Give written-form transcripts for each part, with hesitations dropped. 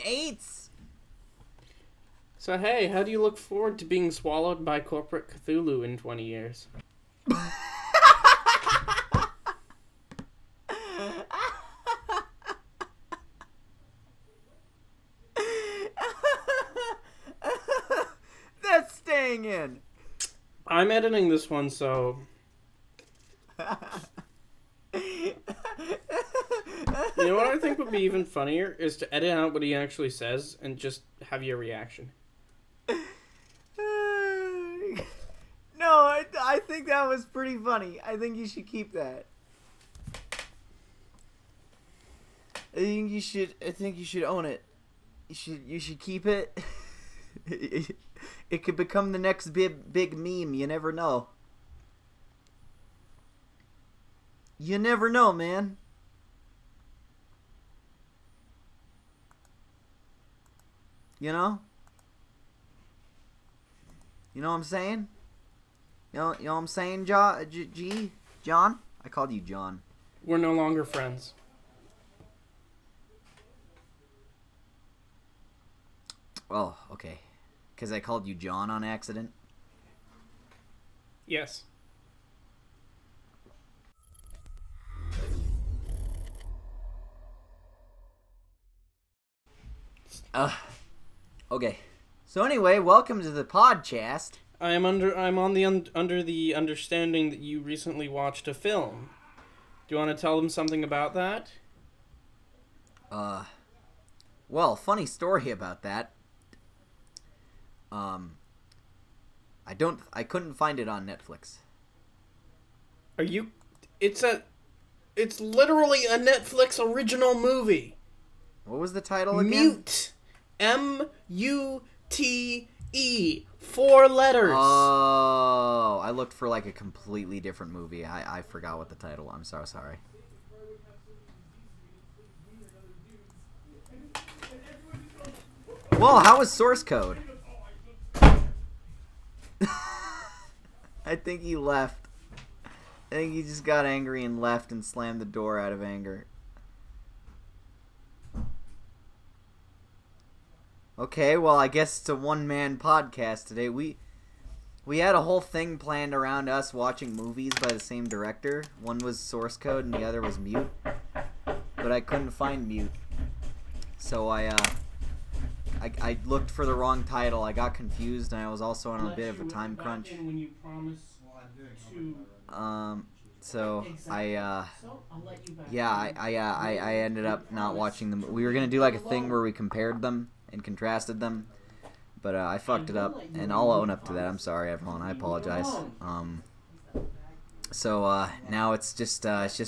AIDS. So hey, how do you look forward to being swallowed by corporate Cthulhu in 20 years? That's staying in. I'm editing this one, so... You know what I think would be even funnier is to edit out what he actually says and just have your reaction. No, I think that was pretty funny. I think you should keep that. I think you should own it. You should keep it. It could become the next big meme. You never know. You never know, man. You know? You know what I'm saying? You know what I'm saying, John? I called you John. We're no longer friends. Oh, okay. Because I called you John on accident? Yes. Okay. So anyway, welcome to the podcast. I'm under the understanding that you recently watched a film. Do you want to tell them something about that? Well, funny story about that. I couldn't find it on Netflix. Are you... It's literally a Netflix original movie. What was the title again? Mute. M-U-T-E. 4 letters. Oh, I looked for like a completely different movie. I forgot what the title was. I'm so sorry. Well, how was source code? I think he left. I think he just got angry and left and slammed the door out of anger. Okay, well, I guess it's a one-man podcast today. We had a whole thing planned around us watching movies by the same director. One was Source Code and the other was Mute. But I couldn't find Mute. So I looked for the wrong title. I got confused and I was also on a bit of a time crunch. So I ended up not watching them. We were gonna do like a thing where we compared them and contrasted them, but I fucked it up, and I'll own up to that. I'm sorry, everyone. I apologize. So now it's just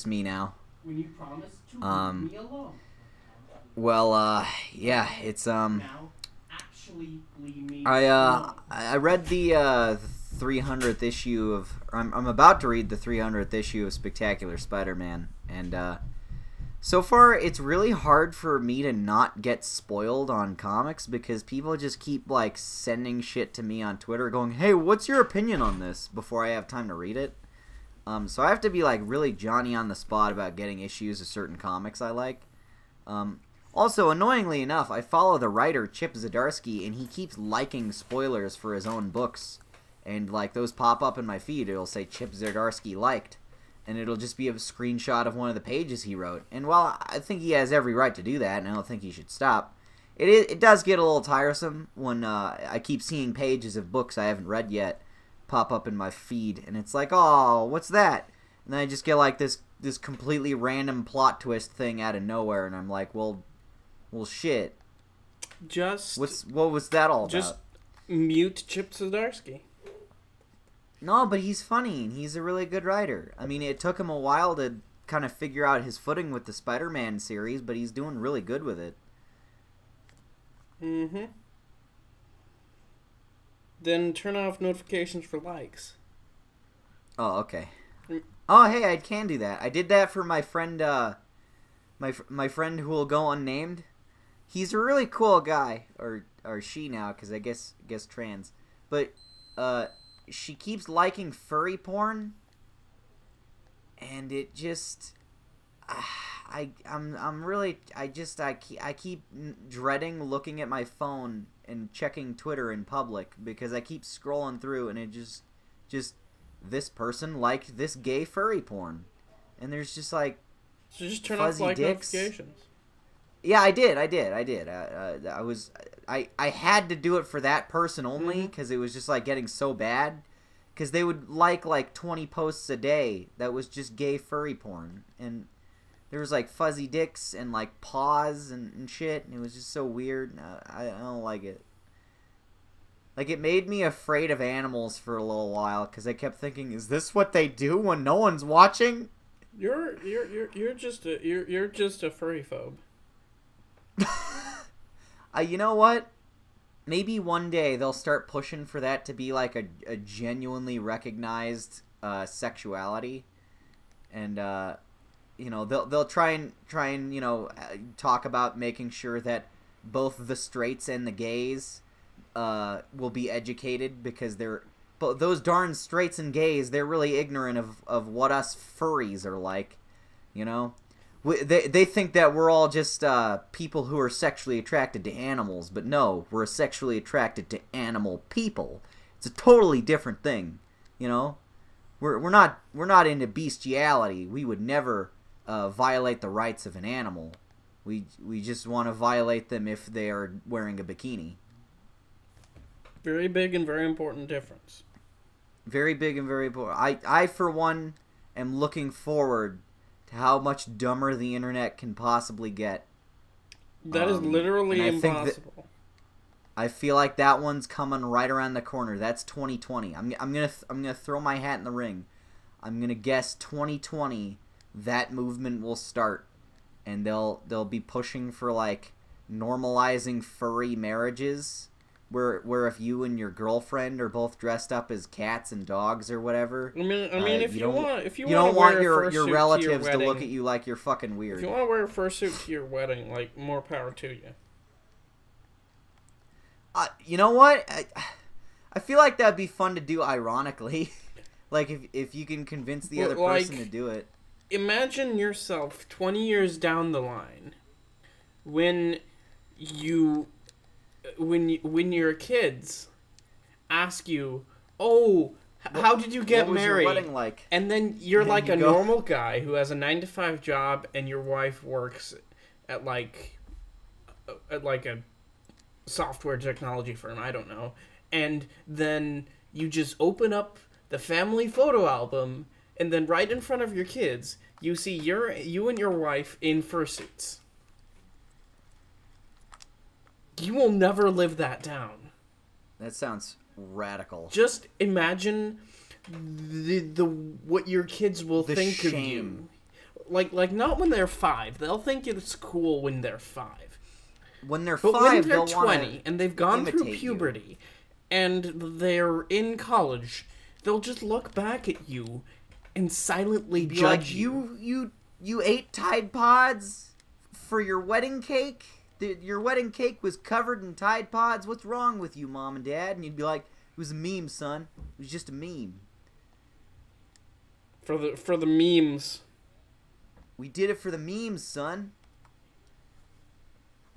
me now. Well, yeah, it's I read the 300th issue of... I'm about to read the 300th issue of Spectacular Spider-Man, and so far it's really hard for me to not get spoiled on comics because people just keep like sending shit to me on Twitter going, hey, what's your opinion on this, before I have time to read it. So I have to be like really Johnny on the spot about getting issues of certain comics I like. Also, annoyingly enough, I follow the writer Chip Zdarsky, and he keeps liking spoilers for his own books. And, like, those pop up in my feed. It'll say Chip Zdarsky liked. And it'll just be a screenshot of one of the pages he wrote. And while I think he has every right to do that, and I don't think he should stop, it does get a little tiresome when I keep seeing pages of books I haven't read yet pop up in my feed. And it's like, oh, what's that? And then I just get, like, this completely random plot twist thing out of nowhere. And I'm like, well, shit. What was that all about? Just mute Chip Zdarsky. No, but he's funny, and he's a really good writer. I mean, it took him a while to kind of figure out his footing with the Spider-Man series, but he's doing really good with it. Mm-hmm. Then turn off notifications for likes. Oh, okay. Oh, hey, I can do that. I did that for my friend, my friend who will go unnamed. He's a really cool guy, or she now, because I guess trans. But, she keeps liking furry porn, and it just... I'm really I keep dreading looking at my phone and checking Twitter in public because I keep scrolling through and it just this person liked this gay furry porn, and there's just like so just turn fuzzy off like dicks. notifications. Yeah, I did. I had to do it for that person only because it was just like getting so bad. Because they would like 20 posts a day that was just gay furry porn, and there was like fuzzy dicks and like paws and shit, and it was just so weird. I don't like it. Like, it made me afraid of animals for a little while because I kept thinking, is this what they do when no one's watching? You're just a furry phobe. You know what? Maybe one day they'll start pushing for that to be like a genuinely recognized sexuality, and you know they'll try and you know talk about making sure that both the straights and the gays will be educated because but those darn straights and gays, they're really ignorant of what us furries are like, you know. They think that we're all just people who are sexually attracted to animals, but no, we're sexually attracted to animal people. It's a totally different thing, you know. We're not into bestiality. We would never violate the rights of an animal. We just want to violate them if they are wearing a bikini. Very big and very important difference. Very big and very important. I for one am looking forward how much dumber the internet can possibly get. That is literally impossible. I feel like that one's coming right around the corner. That's 2020. I'm gonna throw my hat in the ring. I'm gonna guess 2020 that movement will start, and they'll be pushing for like normalizing furry marriages. Where if you and your girlfriend are both dressed up as cats and dogs or whatever, I mean, if you don't want your relatives to look at you like you're fucking weird. If you want to wear a fursuit to your wedding, like, more power to you. You know what? I feel like that'd be fun to do ironically, like if you can convince the other person to do it. Imagine yourself 20 years down the line, when your kids ask you, "Oh, how did you get married?" What was your wedding like? And then you're like a normal guy who has a 9-to-5 job, and your wife works at like a software technology firm. I don't know. And then you just open up the family photo album, and then right in front of your kids, you see you and your wife in fursuits. You will never live that down. That sounds radical. Just imagine the what your kids will think of you. Like not when they're 5. They'll think it's cool when they're 5. When they're 5, when they're 20 and they've gone through puberty and they're in college, they'll just look back at you and silently judge you. You ate Tide Pods for your wedding cake? Your wedding cake was covered in Tide Pods. What's wrong with you, Mom and Dad? And you'd be like, it was a meme, son. It was just a meme. For the memes. We did it for the memes, son.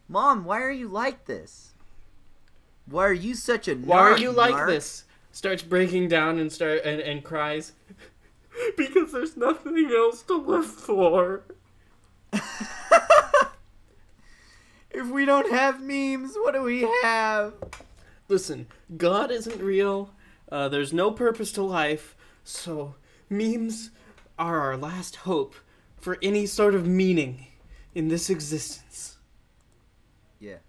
Mom, why are you like this? Why are you such a narc? Why are you like this? Starts breaking down and cries. Because there's nothing else to live for. If we don't have memes, what do we have? Listen, God isn't real. There's no purpose to life. So, memes are our last hope for any sort of meaning in this existence. Yeah.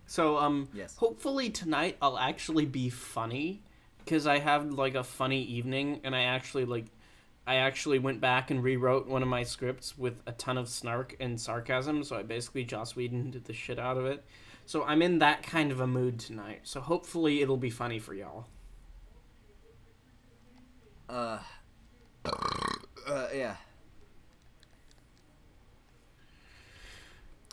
So, yes. Hopefully tonight I'll actually be funny. Because I have, like, a funny evening, and I actually went back and rewrote one of my scripts with a ton of snark and sarcasm, so I basically Joss Whedoned the shit out of it. So I'm in that kind of a mood tonight, so hopefully it'll be funny for y'all. Yeah.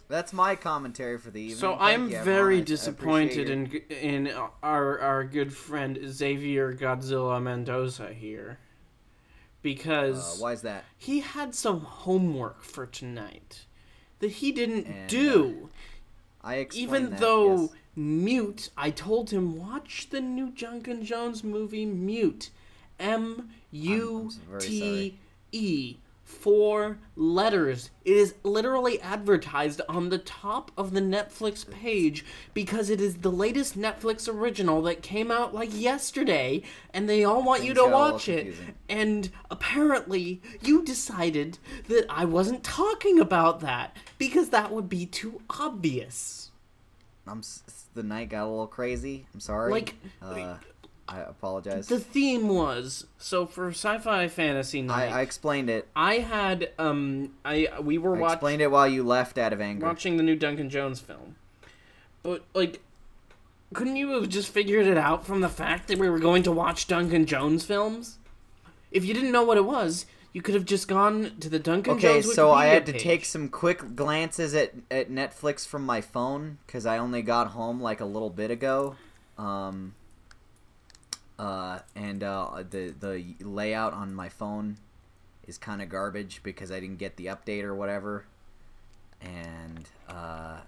That's my commentary for the evening. So I'm very disappointed in our good friend Xavier Godzilla Mendoza here. because why is that? He had some homework for tonight that he didn't do. I explained Even that, though yes. Mute, I told him, watch the new Duncan Jones movie, Mute. M-U-T-E. 4 letters. It is literally advertised on the top of the Netflix page because it is the latest Netflix original that came out like yesterday, and they all want you to watch it. And apparently, you decided that I wasn't talking about that because that would be too obvious. The night got a little crazy. I'm sorry. I apologize. The theme was, so for Sci-Fi Fantasy Night... I explained it. I had, we were watching... I explained it while you left out of anger. Watching the new Duncan Jones film. But, like, couldn't you have just figured it out from the fact that we were going to watch Duncan Jones films? If you didn't know what it was, you could have just gone to the Duncan Jones Wikipedia so I had to page. take some quick glances at Netflix from my phone, because I only got home, like, a little bit ago. The layout on my phone is kind of garbage because I didn't get the update or whatever, and I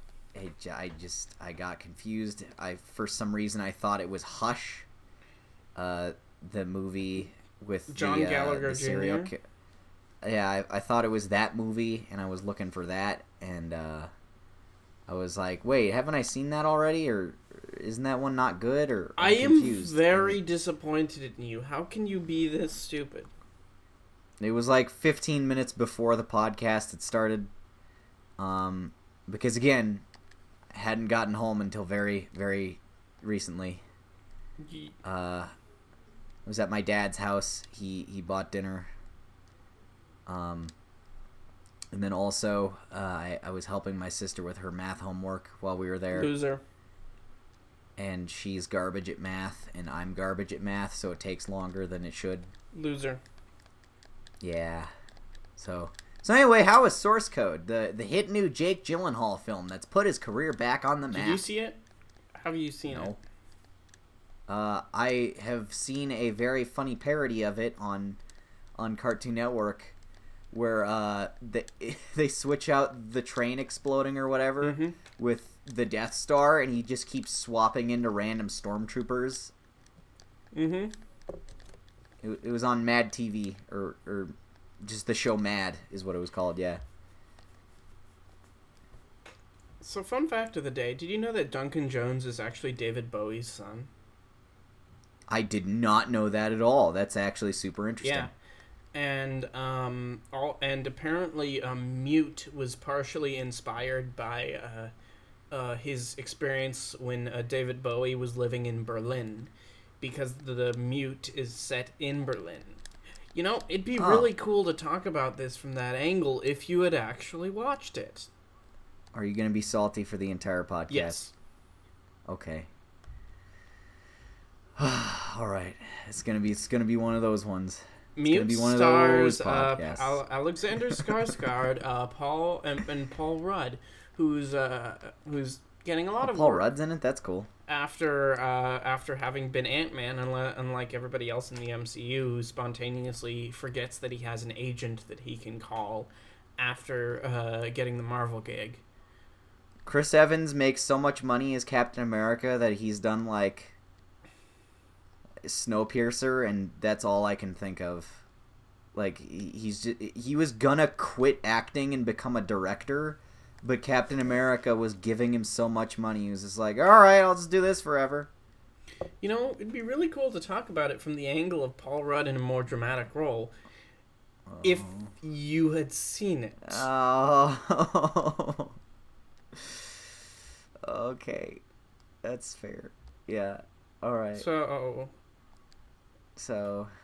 got confused. For some reason I thought it was Hush, the movie with John Gallagher Jr. Yeah, I thought it was that movie, and I was looking for that, and I was like, wait, haven't I seen that already, or isn't that one not good? Or I am very disappointed in you. How can you be this stupid? It was like 15 minutes before the podcast had started. Because again, I hadn't gotten home until very, very recently. I was at my dad's house. He bought dinner. And then also, I was helping my sister with her math homework while we were there. Loser. And she's garbage at math, and I'm garbage at math, so it takes longer than it should. Loser. Yeah. So anyway, how is Source Code, the hit new Jake Gyllenhaal film that's put his career back on the map? Did you see it? Have you seen it? I have seen a very funny parody of it on Cartoon Network, where they switch out the train exploding or whatever with the Death Star, and he just keeps swapping into random stormtroopers. It was on Mad TV, or just the show Mad is what it was called, yeah. So, fun fact of the day, did you know that Duncan Jones is actually David Bowie's son? I did not know that at all. That's actually super interesting. Yeah. And apparently Mute was partially inspired by his experience when David Bowie was living in Berlin, because the Mute is set in Berlin. You know, it'd be really cool to talk about this from that angle if you had actually watched it. Are you going to be salty for the entire podcast? Yes. Okay. All right. It's gonna be one of those ones. Mute stars Alexander Skarsgård, Paul Rudd, who's getting a lot of Paul work Rudd's in it. That's cool. After having been Ant-Man, unlike everybody else in the MCU, who spontaneously forgets that he has an agent that he can call after getting the Marvel gig. Chris Evans makes so much money as Captain America that he's done like Snowpiercer, and that's all I can think of. Like, he was gonna quit acting and become a director, but Captain America was giving him so much money, he was just like, alright, I'll just do this forever. You know, it'd be really cool to talk about it from the angle of Paul Rudd in a more dramatic role, if you had seen it. Oh. Okay. That's fair. Yeah. Alright. So...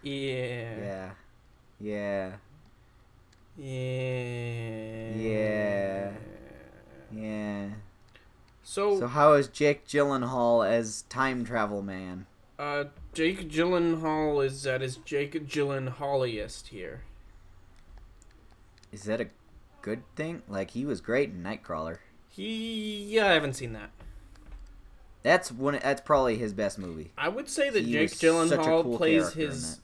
Yeah. Yeah. So how is Jake Gyllenhaal as time travel man? Jake Gyllenhaal is at his Jake Gyllenhaaliest here. Is that a good thing? Like, he was great in Nightcrawler. Yeah, I haven't seen that. That's probably his best movie. I would say that Jake Gyllenhaal plays his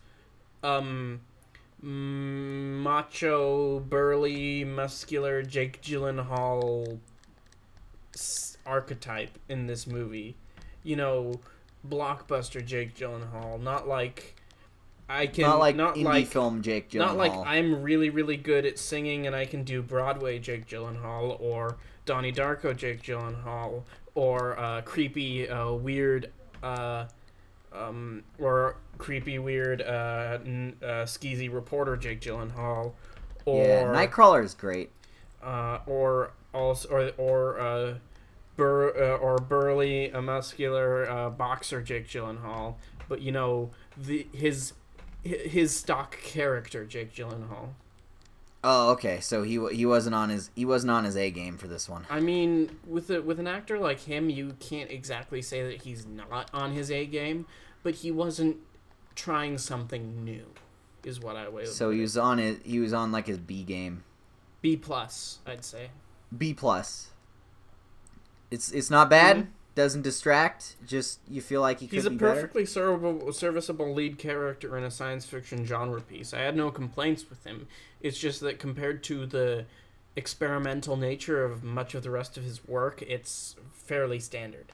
macho, burly, muscular Jake Gyllenhaal archetype in this movie. You know, blockbuster Jake Gyllenhaal, not like indie film Jake Gyllenhaal. Not like I'm really, really good at singing and I can do Broadway Jake Gyllenhaal, or Donnie Darko Jake Gyllenhaal, or creepy, weird, skeezy reporter Jake Gyllenhaal, or Nightcrawler is great, or burly, muscular boxer Jake Gyllenhaal, but you know his stock character Jake Gyllenhaal. Oh, okay. So he wasn't on his A game for this one. I mean, with an actor like him, you can't exactly say that he's not on his A game, but he wasn't trying something new, is what I would. So he was on like his B game. B plus, I'd say. B plus. It's not bad. Mm-hmm. Doesn't distract. Just you feel like he's a perfectly serviceable lead character in a science fiction genre piece. I had no complaints with him. It's just that compared to the experimental nature of much of the rest of his work, it's fairly standard.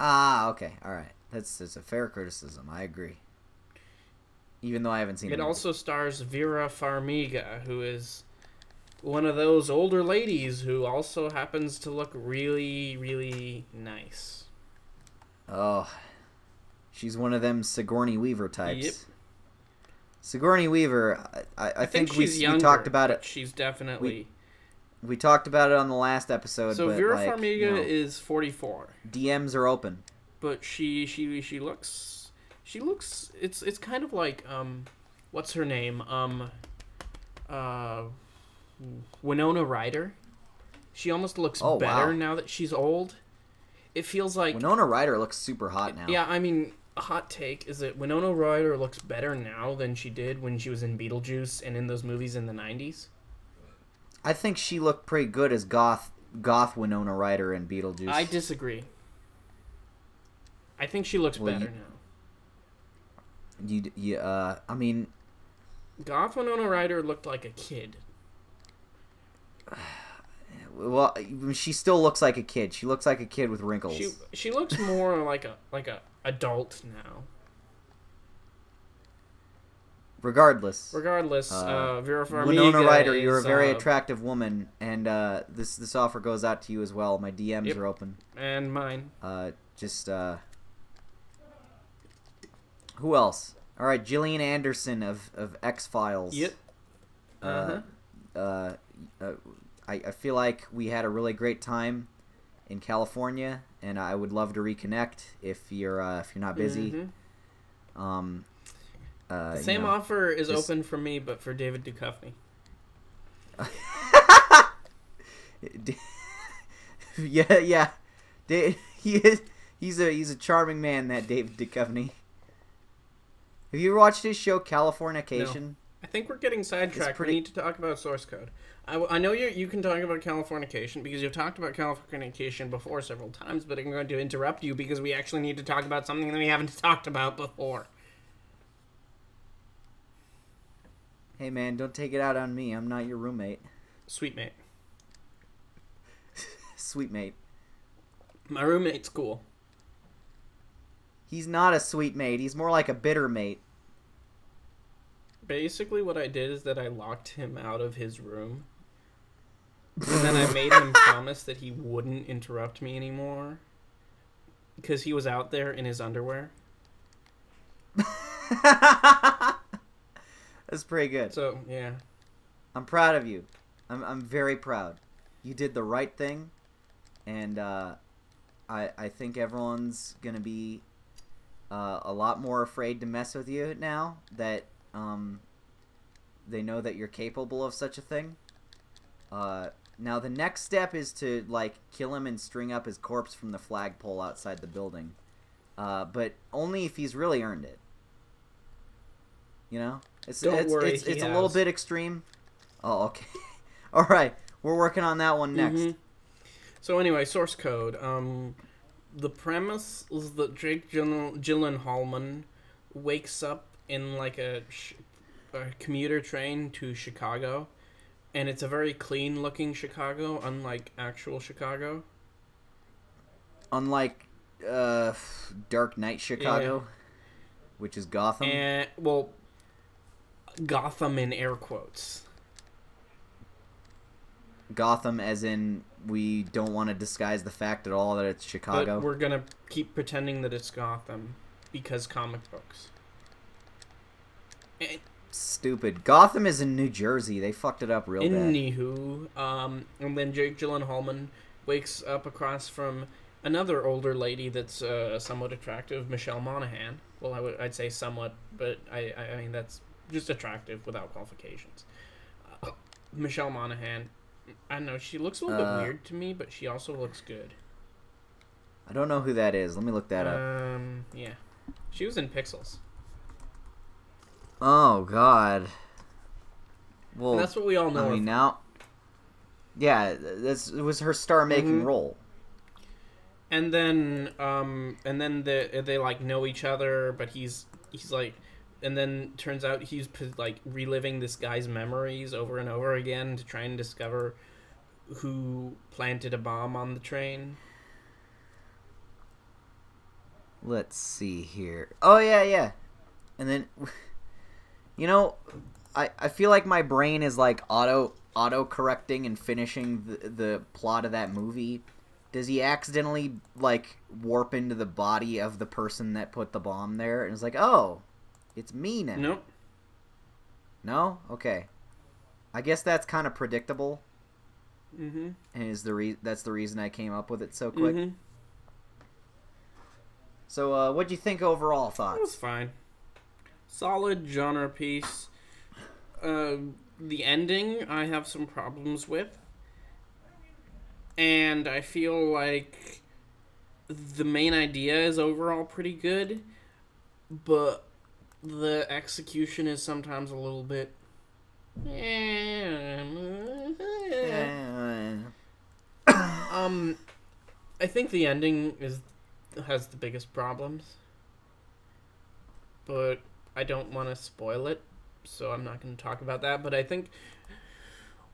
Ah, okay, all right. That's a fair criticism. I agree. Even though I haven't seen it. It also stars Vera Farmiga, who is one of those older ladies who also happens to look really, really nice. Oh, she's one of them Sigourney Weaver types. Yep. Sigourney Weaver, I think we talked about it. She's definitely... We talked about it on the last episode. So but Vera Farmiga is 44. DMs are open. But she looks... It's kind of like, what's her name? Winona Ryder. She almost looks better now that she's old. It feels like... Winona Ryder looks super hot now. Yeah, I mean, a hot take is that Winona Ryder looks better now than she did when she was in Beetlejuice and in those movies in the 90s. I think she looked pretty good as goth Winona Ryder in Beetlejuice. I disagree. I think she looks better now. I mean... Goth Winona Ryder looked like a kid. Well, she still looks like a kid. She looks like a kid with wrinkles. She looks more like a adult now. Regardless, Vera Farmiga. Winona Ryder, you're a very attractive woman, and this offer goes out to you as well. My DMs are open. And mine. Who else? All right, Gillian Anderson of X-Files. Yep. I feel like we had a really great time in California, and I would love to reconnect if you're not busy. Mm-hmm. The same offer is open for me, but for David Duchovny. yeah. He's a charming man, that David Duchovny. Have you ever watched his show Californication? No. I think we're getting sidetracked. We need to talk about source code. I know you can talk about Californication because you've talked about Californication before several times, but I'm going to interrupt you because we actually need to talk about something that we haven't talked about before. Hey man, don't take it out on me. I'm not your roommate. Sweet mate. Sweet mate. My roommate's cool. He's not a sweet mate. He's more like a bitter mate. Basically, what I did is that I locked him out of his room. And then I made him promise that he wouldn't interrupt me anymore. Because he was out there in his underwear. That's pretty good. So, yeah. I'm proud of you. I'm very proud. You did the right thing. And I think everyone's going to be a lot more afraid to mess with you now that they know that you're capable of such a thing. Now the next step is to kill him and string up his corpse from the flagpole outside the building, but only if he's really earned it. You know, it's a little bit extreme. Oh, okay. All right, we're working on that one next. Mm-hmm. So anyway, source code. The premise is that Jake Gyllenhaal wakes up in like a commuter train to Chicago, and it's a very clean-looking Chicago, unlike actual Chicago. Unlike Dark Knight Chicago, which is Gotham. And, well, Gotham in air quotes. Gotham as in we don't want to disguise the fact at all that it's Chicago. But we're going to keep pretending that it's Gotham because comic books. Stupid. Gotham is in New Jersey. They fucked it up real bad. Anywho, and then Jake Gyllenhaal wakes up across from another older lady that's somewhat attractive, Michelle Monaghan. Well, I'd say somewhat, but I mean that's just attractive without qualifications. Michelle Monaghan, I don't know, she looks a little bit weird to me, but she also looks good. I don't know who that is. Let me look that up. Yeah, she was in Pixels. Oh God. Well, and that's what we all know. I mean now. Yeah, it was her star-making role. And then they like know each other, but he's like, and then turns out he's like reliving this guy's memories over and over again to try and discover who planted a bomb on the train. Let's see here. Oh yeah. And then, you know, I feel like my brain is like auto correcting and finishing the plot of that movie. Does he accidentally, like, warp into the body of the person that put the bomb there? And it's like, oh, it's me now. Nope. No? Okay. I guess that's kind of predictable. Mm-hmm. And that's the reason I came up with it so quick. Mm-hmm. So, what'd you think overall, thoughts? It was fine. Solid genre piece. The ending, I have some problems with. And I feel like the main idea is overall pretty good, but the execution is sometimes a little bit... I think the ending has the biggest problems, but I don't want to spoil it, so I'm not going to talk about that. But I think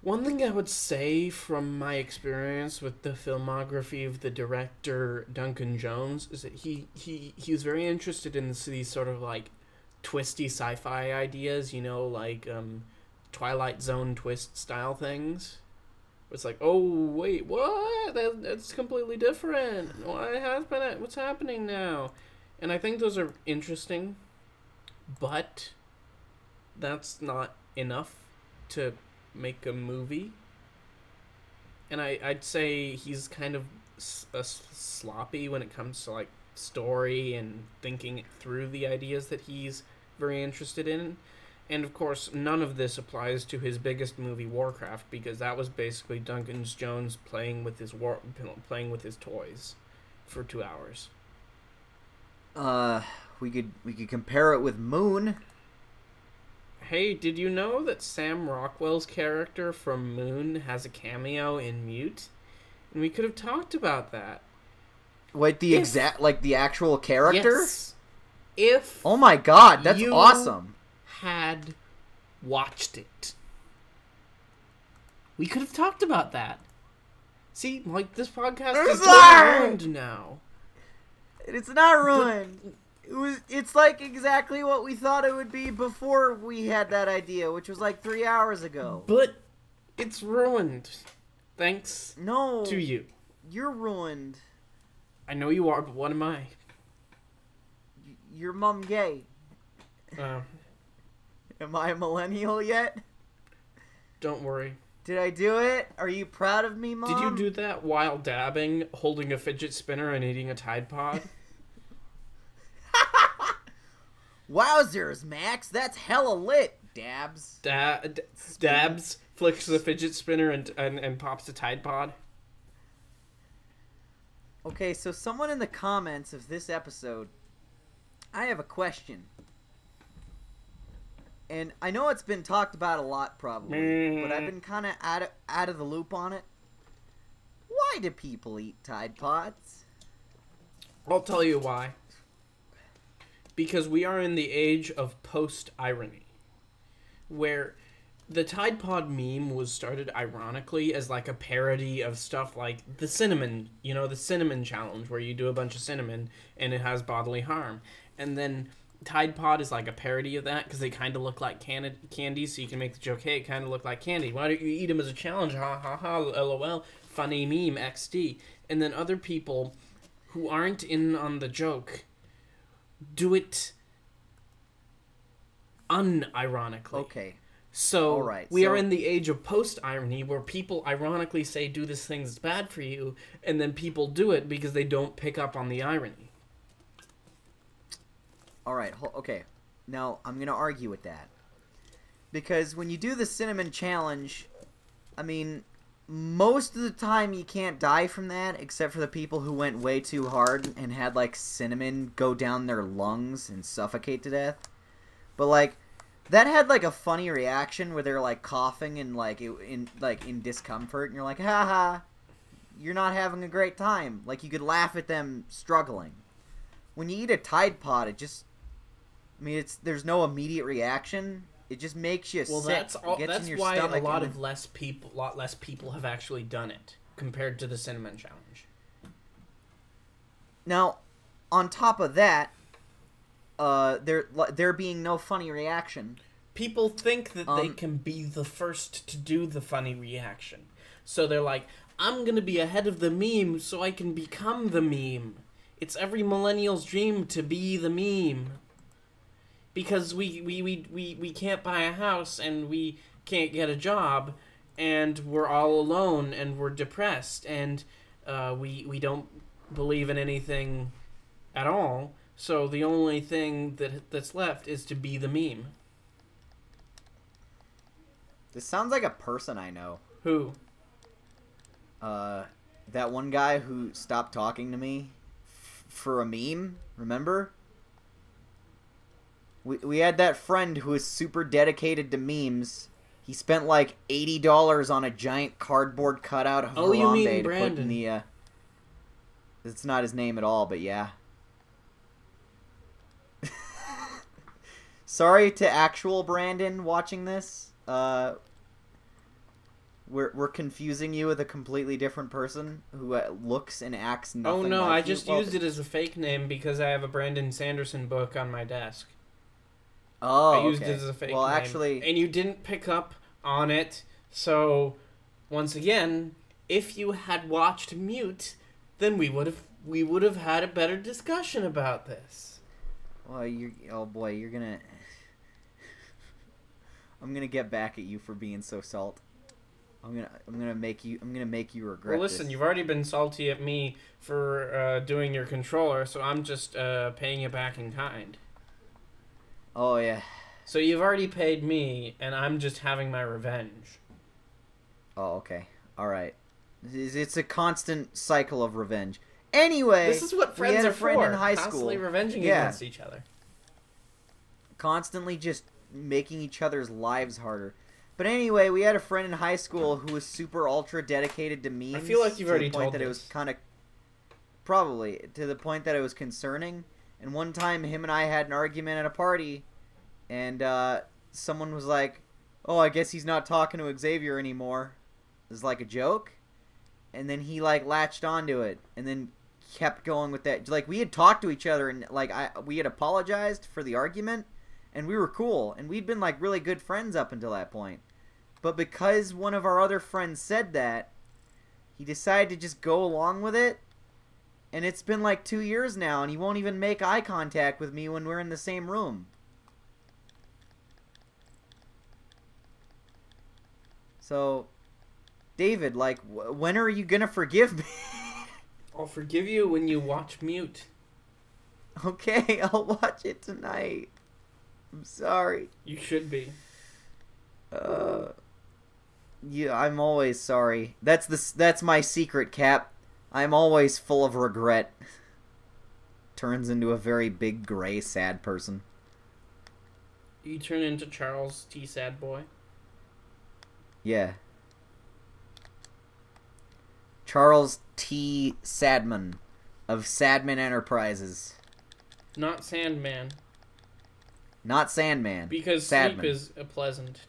one thing I would say from my experience with the filmography of the director Duncan Jones is that he was very interested in these sort of like twisty sci-fi ideas, you know, like Twilight Zone twist style things. It's like, oh wait, what? That's completely different. What's happening now? And I think those are interesting, but that's not enough to make a movie. And I'd say he's kind of sloppy when it comes to like story and thinking through the ideas that he's very interested in. And of course, none of this applies to his biggest movie, Warcraft, because that was basically Duncan Jones playing with his toys for 2 hours. We could compare it with Moon. Hey, did you know that Sam Rockwell's character from Moon has a cameo in Mute? And we could have talked about that. Wait, the actual character? Yes. If oh my God, that's awesome. Had watched it, we could have talked about that. See, like, this podcast is ruined now. It's not ruined. It's like exactly what we thought it would be before we had that idea, which was like 3 hours ago. But it's ruined. Thanks to you. You're ruined. I know you are, but what am I? Your mom gay. Am I a millennial yet? Don't worry. Did I do it? Are you proud of me, Mom? Did you do that while dabbing, holding a fidget spinner, and eating a Tide Pod? Wowzers, Max. That's hella lit. Dabs. Dabs flicks the fidget spinner and pops the Tide Pod. Okay, so someone in the comments of this episode, I have a question. And I know it's been talked about a lot, probably, but I've been kind of out of the loop on it. Why do people eat Tide Pods? I'll tell you why. Because we are in the age of post-irony. where the Tide Pod meme was started ironically as like a parody of stuff like the cinnamon, the cinnamon challenge where you do a bunch of cinnamon and it has bodily harm. And then Tide Pod is like a parody of that because they kind of look like candy, so you can make the joke, hey, it kind of look like candy. Why don't you eat them as a challenge? Ha ha ha, lol, funny meme, XD. And then other people who aren't in on the joke do it unironically. Okay. So right, we are in the age of post-irony where people ironically say, do this thing that's bad for you, and then people do it because they don't pick up on the irony. All right, okay. Now, I'm going to argue with that. Because when you do the cinnamon challenge, I mean, most of the time you can't die from that, except for the people who went way too hard and had, like, cinnamon go down their lungs and suffocate to death. But, like, that had, like, a funny reaction where they're, like, coughing and, like, in discomfort. And you're like, haha, you're not having a great time. Like, you could laugh at them struggling. When you eat a Tide Pod, it just... I mean, there's no immediate reaction. It just makes you sick. That's why a lot less people have actually done it compared to the cinnamon challenge. Now, on top of that, there being no funny reaction. People think that they can be the first to do the funny reaction. So they're like, I'm going to be ahead of the meme so I can become the meme. It's every millennial's dream to be the meme. Because we can't buy a house and we can't get a job and we're all alone and we're depressed and we don't believe in anything at all. So the only thing that's left is to be the meme. This sounds like a person I know. Who? That one guy who stopped talking to me for a meme, remember? We had that friend who was super dedicated to memes. He spent like $80 on a giant cardboard cutout of Harambe to put in the... It's not his name at all, but yeah. Sorry to actual Brandon watching this. We're confusing you with a completely different person who looks and acts nothing like you. Oh no, I just used it as a fake name because I have a Brandon Sanderson book on my desk. Oh, I used it as a fake name. Actually... And you didn't pick up on it, so once again, if you had watched Mute, then we would have had a better discussion about this. Well, oh boy, you're gonna... I'm gonna get back at you for being so salt. I'm gonna make you regret. Well, listen, this. You've already been salty at me for doing your controller, so I'm just paying you back in kind. Oh, yeah. So you've already paid me, and I'm just having my revenge. Oh, okay. All right. It's a constant cycle of revenge. Anyway, this is what friends are for. In high constantly school. Revenging against each other. Constantly just making each other's lives harder. But anyway, we had a friend in high school who was super ultra dedicated to memes. I feel like you've already told that this. It was kind of... Probably. To the point that it was concerning. And one time, him and I had an argument at a party, and someone was like, oh, I guess he's not talking to Xavier anymore. It was like a joke. And then he, like, latched onto it, and then kept going with that. Like, we had talked to each other, and, like, we had apologized for the argument, and we were cool. And we'd been, like, really good friends up until that point. But because one of our other friends said that, he decided to just go along with it. And it's been like 2 years now, and he won't even make eye contact with me when we're in the same room. So, David, like, when are you gonna forgive me? I'll forgive you when you watch Mute. Okay, I'll watch it tonight. I'm sorry. You should be. Yeah, I'm always sorry. That's my secret, Cap. I'm always full of regret. Turns into a very big, gray, sad person. You turn into Charles T. Sad Boy? Yeah. Charles T. Sadman of Sadman Enterprises. Not Sandman. Not Sandman. Because Sadman. sleep is pleasant.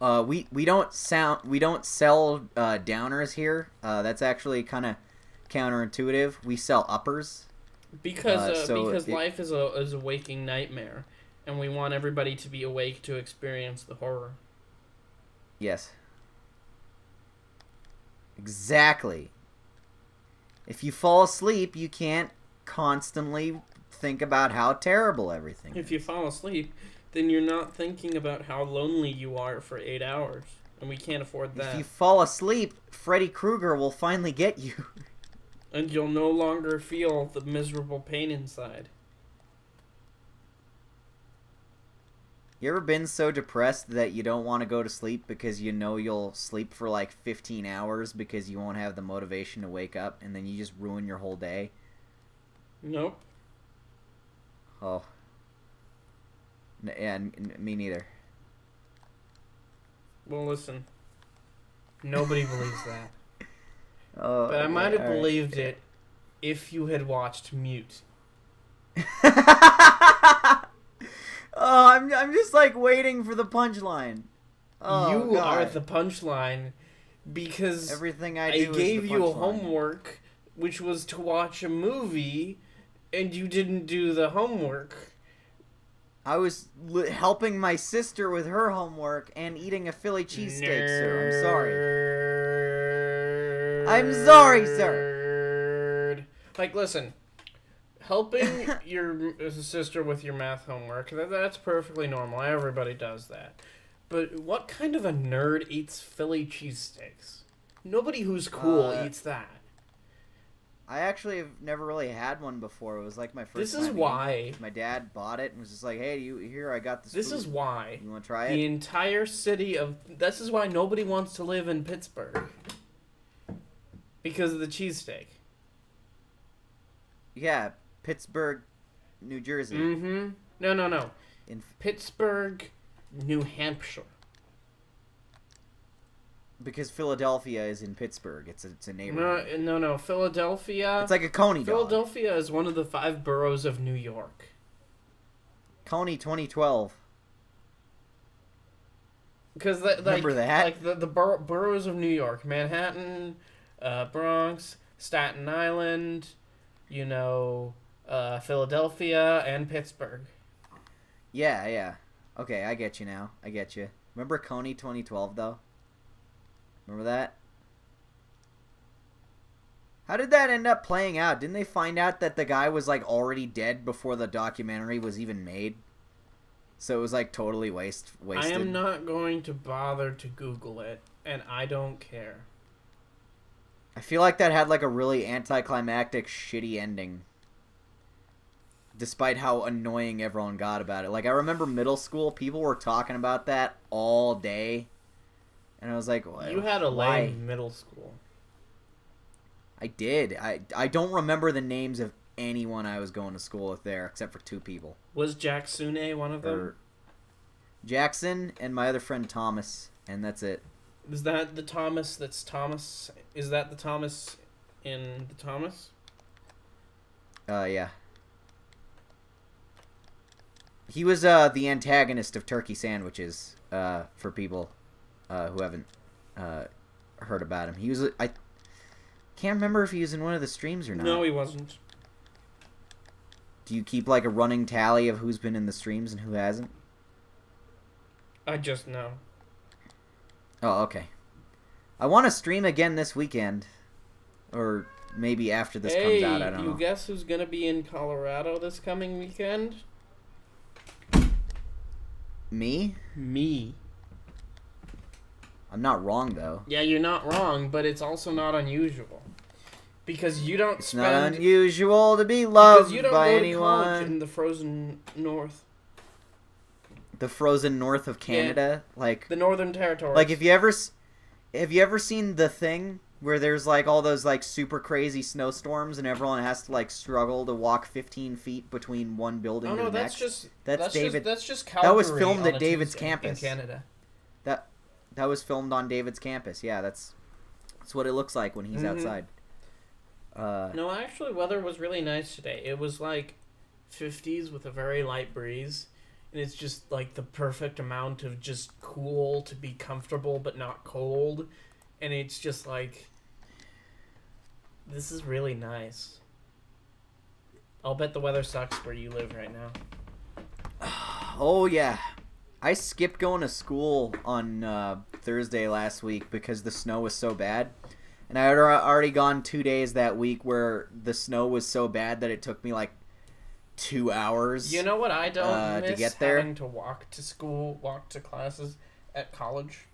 We don't sell downers here. That's actually kind of counterintuitive. We sell uppers. Because life is a waking nightmare, and we want everybody to be awake to experience the horror. Yes. Exactly. If you fall asleep, you can't constantly think about how terrible everything is. If you fall asleep, then you're not thinking about how lonely you are for 8 hours, and we can't afford that. If you fall asleep, Freddy Krueger will finally get you. And you'll no longer feel the miserable pain inside. You ever been so depressed that you don't want to go to sleep because you know you'll sleep for like 15 hours because you won't have the motivation to wake up, and then you just ruin your whole day? Nope. Oh. Yeah, me neither. Well, listen. Nobody believes that. Oh, but I might have believed it if you had watched Mute. Oh, I'm just like waiting for the punchline. Oh, you God. are the punchline because everything I do gave is you a punchline. homework, which was to watch a movie, and you didn't do the homework. I was helping my sister with her homework and eating a Philly cheesesteak, sir. I'm sorry, sir. Like, listen. Helping your sister with your math homework, that's perfectly normal. Everybody does that. But what kind of a nerd eats Philly cheesesteaks? Nobody who's cool eats that. I actually have never really had one before. It was like my first time. This is why. My dad bought it and was just like, hey, here, I got this This food. is why. You want to try it? The entire city of... This is why nobody wants to live in Pittsburgh. Because of the cheesesteak. Yeah, Pittsburgh, New Jersey. Mm-hmm. No. In Pittsburgh, New Hampshire. Because Philadelphia is in Pittsburgh. It's a neighborhood. No. Philadelphia... It's like a Coney dog. Philadelphia is one of the 5 boroughs of New York. Coney 2012. Because remember that? Like the boroughs of New York. Manhattan, Bronx, Staten Island, Philadelphia, and Pittsburgh. Yeah. Okay, I get you now. I get you. Remember Coney 2012, though? Remember that? How did that end up playing out? Didn't they find out that the guy was, like, already dead before the documentary was even made? So it was, like, totally wasted. I am not going to bother to Google it, and I don't care. I feel like that had, like, a really anticlimactic, shitty ending. Despite how annoying everyone got about it. Like, I remember middle school, people were talking about that all day. And I was like, well, you had a lame middle school. I did. I don't remember the names of anyone I was going to school with there, except for 2 people. Was Jack Sune one of them? Jackson and my other friend Thomas, and that's it. Is that the Thomas that's Thomas? Is that the Thomas in the Thomas? Yeah. He was the antagonist of Turkey Sandwiches, for people who haven't heard about him. He was... I can't remember if he was in one of the streams or not. No, he wasn't. Do you keep, like, a running tally of who's been in the streams and who hasn't? I just know. Oh, okay. I want to stream again this weekend. Or maybe after this comes out, I don't know. You guess who's going to be in Colorado this coming weekend? Me? Me. I'm not wrong, though. Yeah, you're not wrong, but it's also not unusual. Because you don't It's spend... not unusual to be loved you don't by go anyone. to college in the frozen north. The frozen north of Canada? Yeah. Like... The Northern Territory. Like, have you ever seen The Thing? Where there's, like, all those, like, super crazy snowstorms and everyone has to, like, struggle to walk 15 feet between one building to the next? That's just Calgary. That was filmed at David's campus. In Canada. That was filmed on David's campus. Yeah, that's what it looks like when he's outside. No, actually, weather was really nice today. It was like 50s with a very light breeze. And it's just like the perfect amount of just cool to be comfortable but not cold. And it's just like, this is really nice. I'll bet the weather sucks where you live right now. Oh, yeah. I skipped going to school on Thursday last week because the snow was so bad. And I had already gone 2 days that week where the snow was so bad that it took me like 2 hours. You know what I don't miss? To get there? Having to walk to school, walk to classes at college.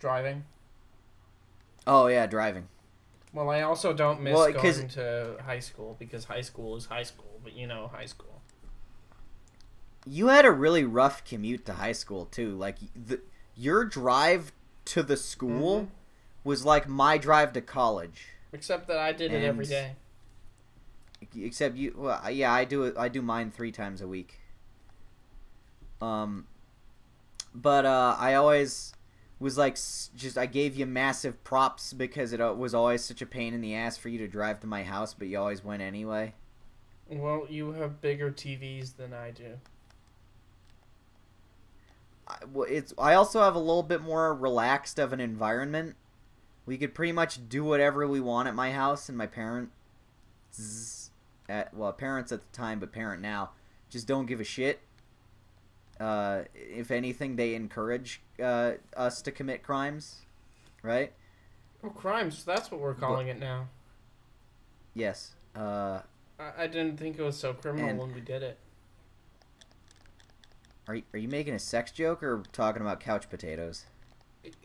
Driving. Oh, yeah, driving. Well, I also don't miss going to high school because high school is high school, but you know high school. You had a really rough commute to high school, too. Like, your drive to the school was like my drive to college. Except that I did it every day. Except you... Well, yeah, I do mine 3 times a week. But I always... was like, just, I gave you massive props because it was always such a pain in the ass for you to drive to my house, but you always went anyway. Well, you have bigger TVs than I do. I also have a little bit more relaxed of an environment. We could pretty much do whatever we want at my house, and my parents, parents at the time, but parent now, just don't give a shit. If anything, they encourage us to commit crimes, right? Oh, crimes. That's what we're calling it now. Yes. I didn't think it was so criminal when we did it. Are you making a sex joke or talking about couch potatoes?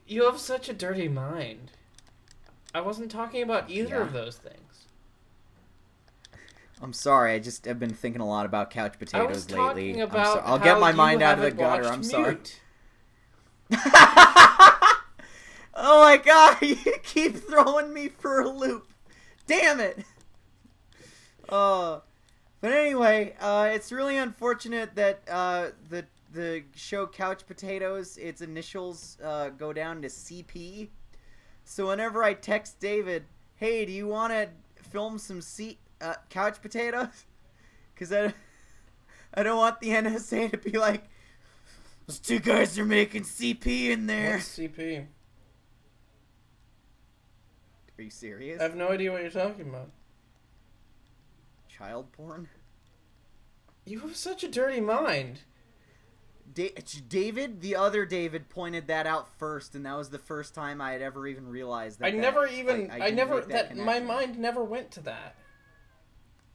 You have such a dirty mind. I wasn't talking about either of those things. I'm sorry, I just have been thinking a lot about couch potatoes lately. I was talking about I'll get my mind out of the gutter. I'm sorry. Oh my god, you keep throwing me for a loop. Damn it. But anyway, it's really unfortunate that the show Couch Potatoes, its initials go down to CP. So whenever I text David, hey, do you want to film some couch potatoes? Because I don't want the NSA to be like, those 2 guys are making CP in there. What's CP? Are you serious? I have no idea what you're talking about. Child porn? You have such a dirty mind. David, the other David, pointed that out first, and that was the first time I had ever even realized that. My mind never went to that.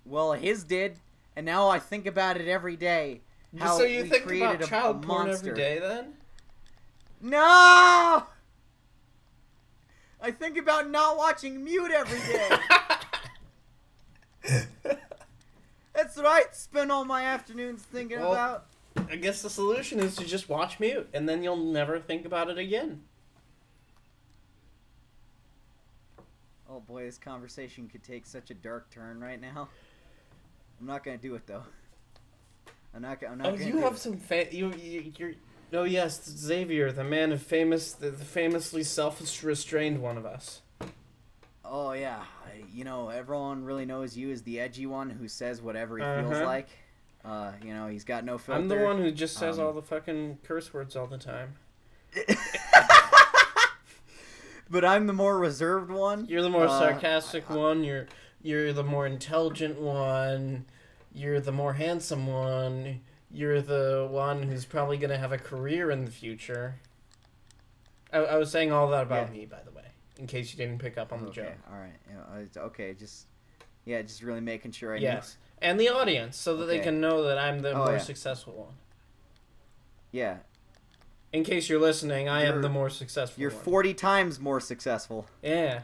Well, his did, and now I think about it every day. So you think about child porn every day, then? No! I think about not watching Mute every day. That's what I spend all my afternoons thinking about. I guess the solution is to just watch Mute, and then you'll never think about it again. Oh boy, this conversation could take such a dark turn right now. I'm not gonna do it though. I'm not gonna. You have some you're. Oh yes, Xavier, the man of the famously self-restrained one of us. Oh yeah, everyone really knows you as the edgy one who says whatever he feels like. He's got no filter. I'm the one who just says all the fucking curse words all the time. But I'm the more reserved one. You're the more sarcastic one. You're the more intelligent one. You're the more handsome one. You're the one who's probably going to have a career in the future. I was saying all that about me, by the way, in case you didn't pick up on the joke. All right. It's okay. Just really making sure I knew. Yes, and the audience, so that they can know that I'm the more successful one. Yeah. In case you're listening, I am the more successful You're one. 40 times more successful. Yeah.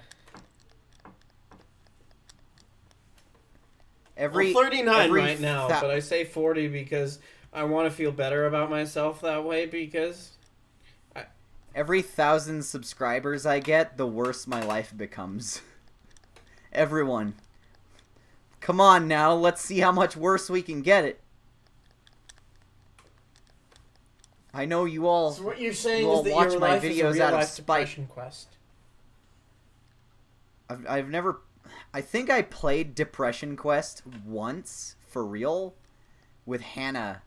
39 right now, but I say 40 because I want to feel better about myself that way because... Every 1,000 subscribers I get, the worse my life becomes. Everyone. Come on now, let's see how much worse we can get it. I know you all. So what you're saying is that your life is a real-life depression quest. I've never. I think I played Depression Quest once for real with Hannah.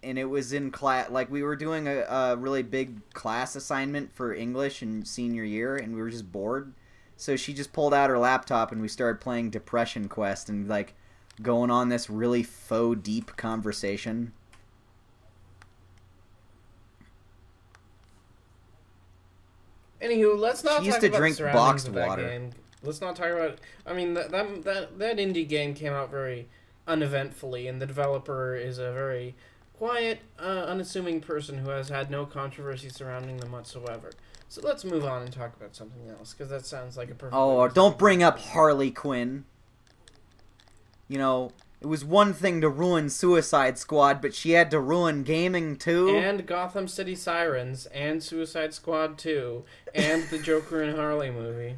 And it was in class, like we were doing a really big class assignment for English in senior year, and we were just bored. So she just pulled out her laptop and we started playing Depression Quest and like going on this really faux deep conversation. Anywho, let's not she used talk to about drink the surroundings boxed of that water. game. Let's not talk about. I mean, that indie game came out very uneventfully, and the developer is a very quiet, unassuming person who has had no controversy surrounding them whatsoever. So let's move on and talk about something else, because that sounds like a perfect. Oh, don't bring up Harley Quinn. You know, it was one thing to ruin Suicide Squad, but she had to ruin gaming too. And Gotham City Sirens, and Suicide Squad 2, and the Joker and Harley movie.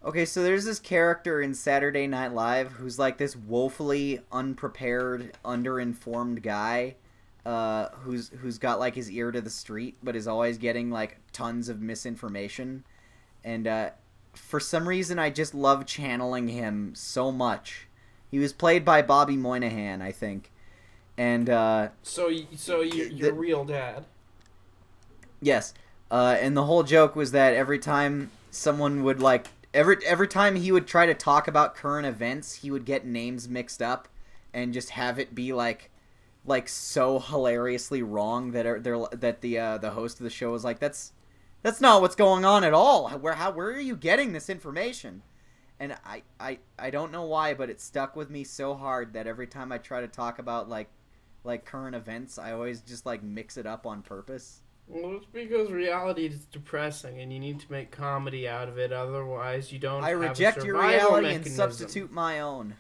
Okay, so there's this character in Saturday Night Live who's like this woefully unprepared, underinformed guy who's got like his ear to the street, but is always getting like tons of misinformation. And for some reason, I just love channeling him so much. He was played by Bobby Moynihan, I think. And So you're real dad. Yes. And the whole joke was that every time someone would like every time he would try to talk about current events, he would get names mixed up and just have it be like so hilariously wrong that the host of the show was like, that's not what's going on at all. Where are you getting this information? And I don't know why, but it stuck with me so hard that every time I try to talk about like current events, I always just like mix it up on purpose. Well, it's because reality is depressing, and you need to make comedy out of it. Otherwise, you don't. I have reject a your survival reality mechanism. and substitute my own.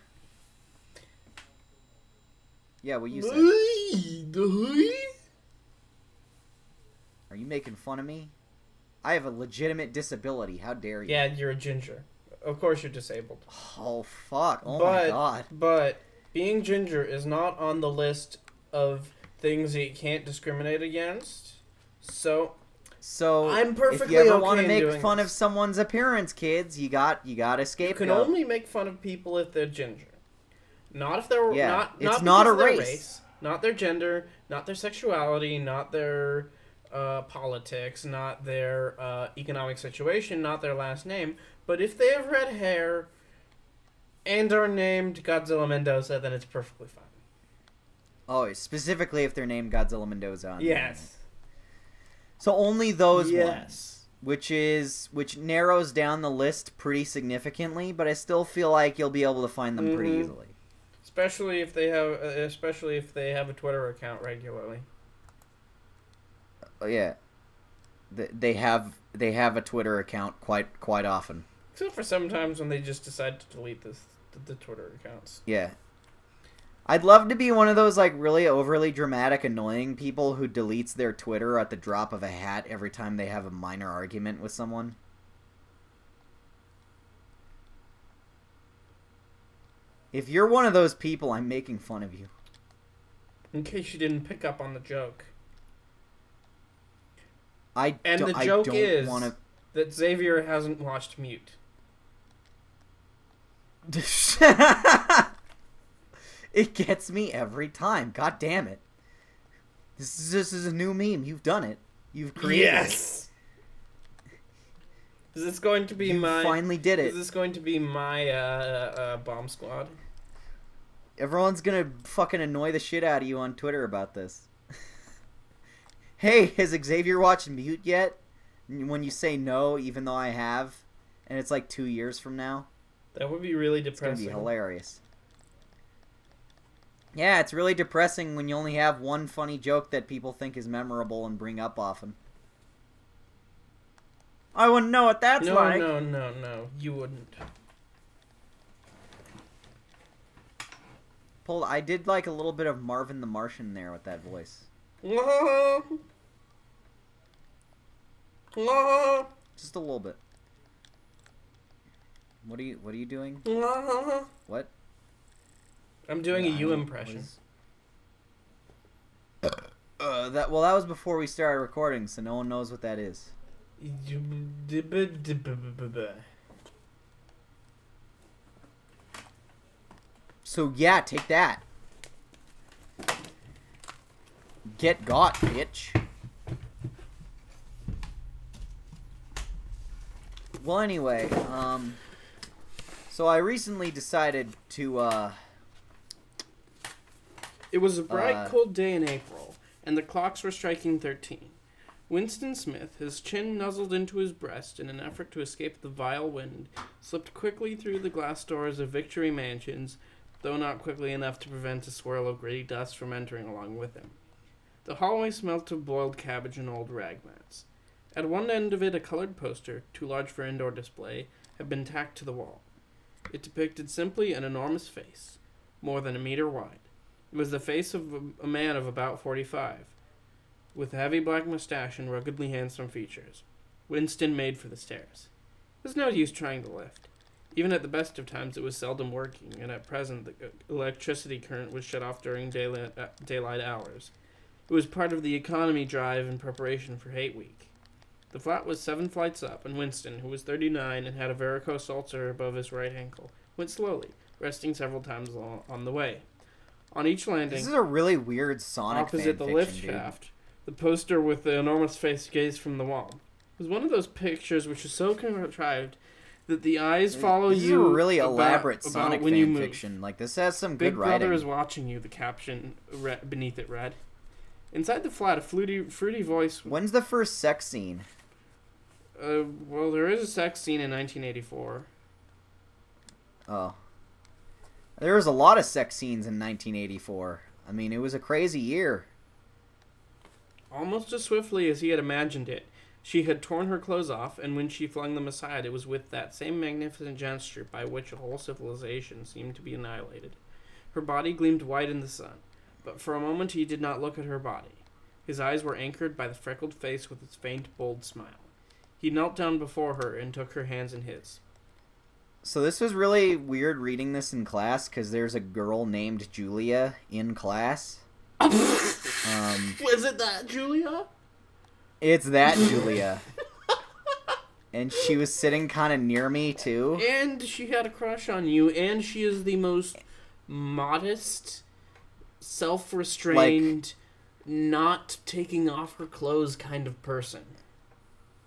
Yeah, what you said. Are you making fun of me? I have a legitimate disability. How dare you? Yeah, you're a ginger. Of course you're disabled. Oh, fuck. Oh, my God. But being ginger is not on the list of things that you can't discriminate against. So I'm perfectly if you ever okay want to in make doing fun this. of someone's appearance, kids, you got to scapegoat. You can only make fun of people if they're ginger. Not if they're it's not not a because of their race. Not their gender, not their sexuality, not their politics, not their economic situation, not their last name. But if they have red hair and are named Godzilla Mendoza, then it's perfectly fine. Oh, specifically if they're named Godzilla Mendoza. Yes. So only those Yes. ones, which narrows down the list pretty significantly, but I still feel like you'll be able to find them pretty easily. Especially if they have a Twitter account regularly. Oh yeah, they have a Twitter account quite often. Except for sometimes when they just decide to delete the Twitter accounts. Yeah. I'd love to be one of those like really overly dramatic, annoying people who deletes their Twitter at the drop of a hat every time they have a minor argument with someone. If you're one of those people, I'm making fun of you. In case you didn't pick up on the joke. The joke is that Xavier hasn't watched Mute. It gets me every time. God damn it. This is a new meme. You've done it. You've created it. Is this going to be you finally did it. Is this going to be my bomb squad? Everyone's gonna fucking annoy the shit out of you on Twitter about this. Hey, has Xavier watched Mute yet? When you say no, even though I have, and it's like 2 years from now. That would be really depressing. It's gonna be hilarious. Yeah, it's really depressing when you only have one funny joke that people think is memorable and bring up often. I wouldn't know what that's like. No. You wouldn't. I did like a little bit of Marvin the Martian there with that voice. Just a little bit. What are you doing? What? I'm doing a you impression. That was before we started recording, so no one knows what that is. So yeah, take that. Get got, bitch. Well, anyway, so I recently decided to, It was a bright, cold day in April, and the clocks were striking 13. Winston Smith, his chin nuzzled into his breast in an effort to escape the vile wind, slipped quickly through the glass doors of Victory Mansions, though not quickly enough to prevent a swirl of gritty dust from entering along with him. The hallway smelt of boiled cabbage and old rag mats. At one end of it, a colored poster, too large for indoor display, had been tacked to the wall. It depicted simply an enormous face, more than a meter wide. It was the face of a man of about 45, with a heavy black mustache and ruggedly handsome features. Winston made for the stairs. There was no use trying to lift. Even at the best of times, it was seldom working, and at present the electricity current was shut off during daylight hours. It was part of the economy drive in preparation for Hate Week. The flat was 7 flights up, and Winston, who was 39 and had a varicose ulcer above his right ankle, went slowly, resting several times on the way. On each landing, this is a really weird Sonic opposite the lift shaft, the poster with the enormous face gazed from the wall. It was one of those pictures which is so contrived that the eyes follow you. This is a really elaborate Sonic when you fan move. fiction. Like, this has some Big good writing. Brother is watching you, the caption beneath it read. Inside the flat, a fruity voice... When's the first sex scene? Well, there is a sex scene in 1984. Oh. There was a lot of sex scenes in 1984. I mean, it was a crazy year. Almost as swiftly as he had imagined it, she had torn her clothes off, and when she flung them aside, it was with that same magnificent gesture by which a whole civilization seemed to be annihilated. Her body gleamed white in the sun, but for a moment he did not look at her body. His eyes were anchored by the freckled face with its faint, bold smile. He knelt down before her and took her hands in his. So this was really weird reading this in class, because there's a girl named Julia in class. Was it that Julia? It's that Julia. And she was sitting kind of near me, too. And she had a crush on you, and she is the most modest, self-restrained, not taking off her clothes kind of person.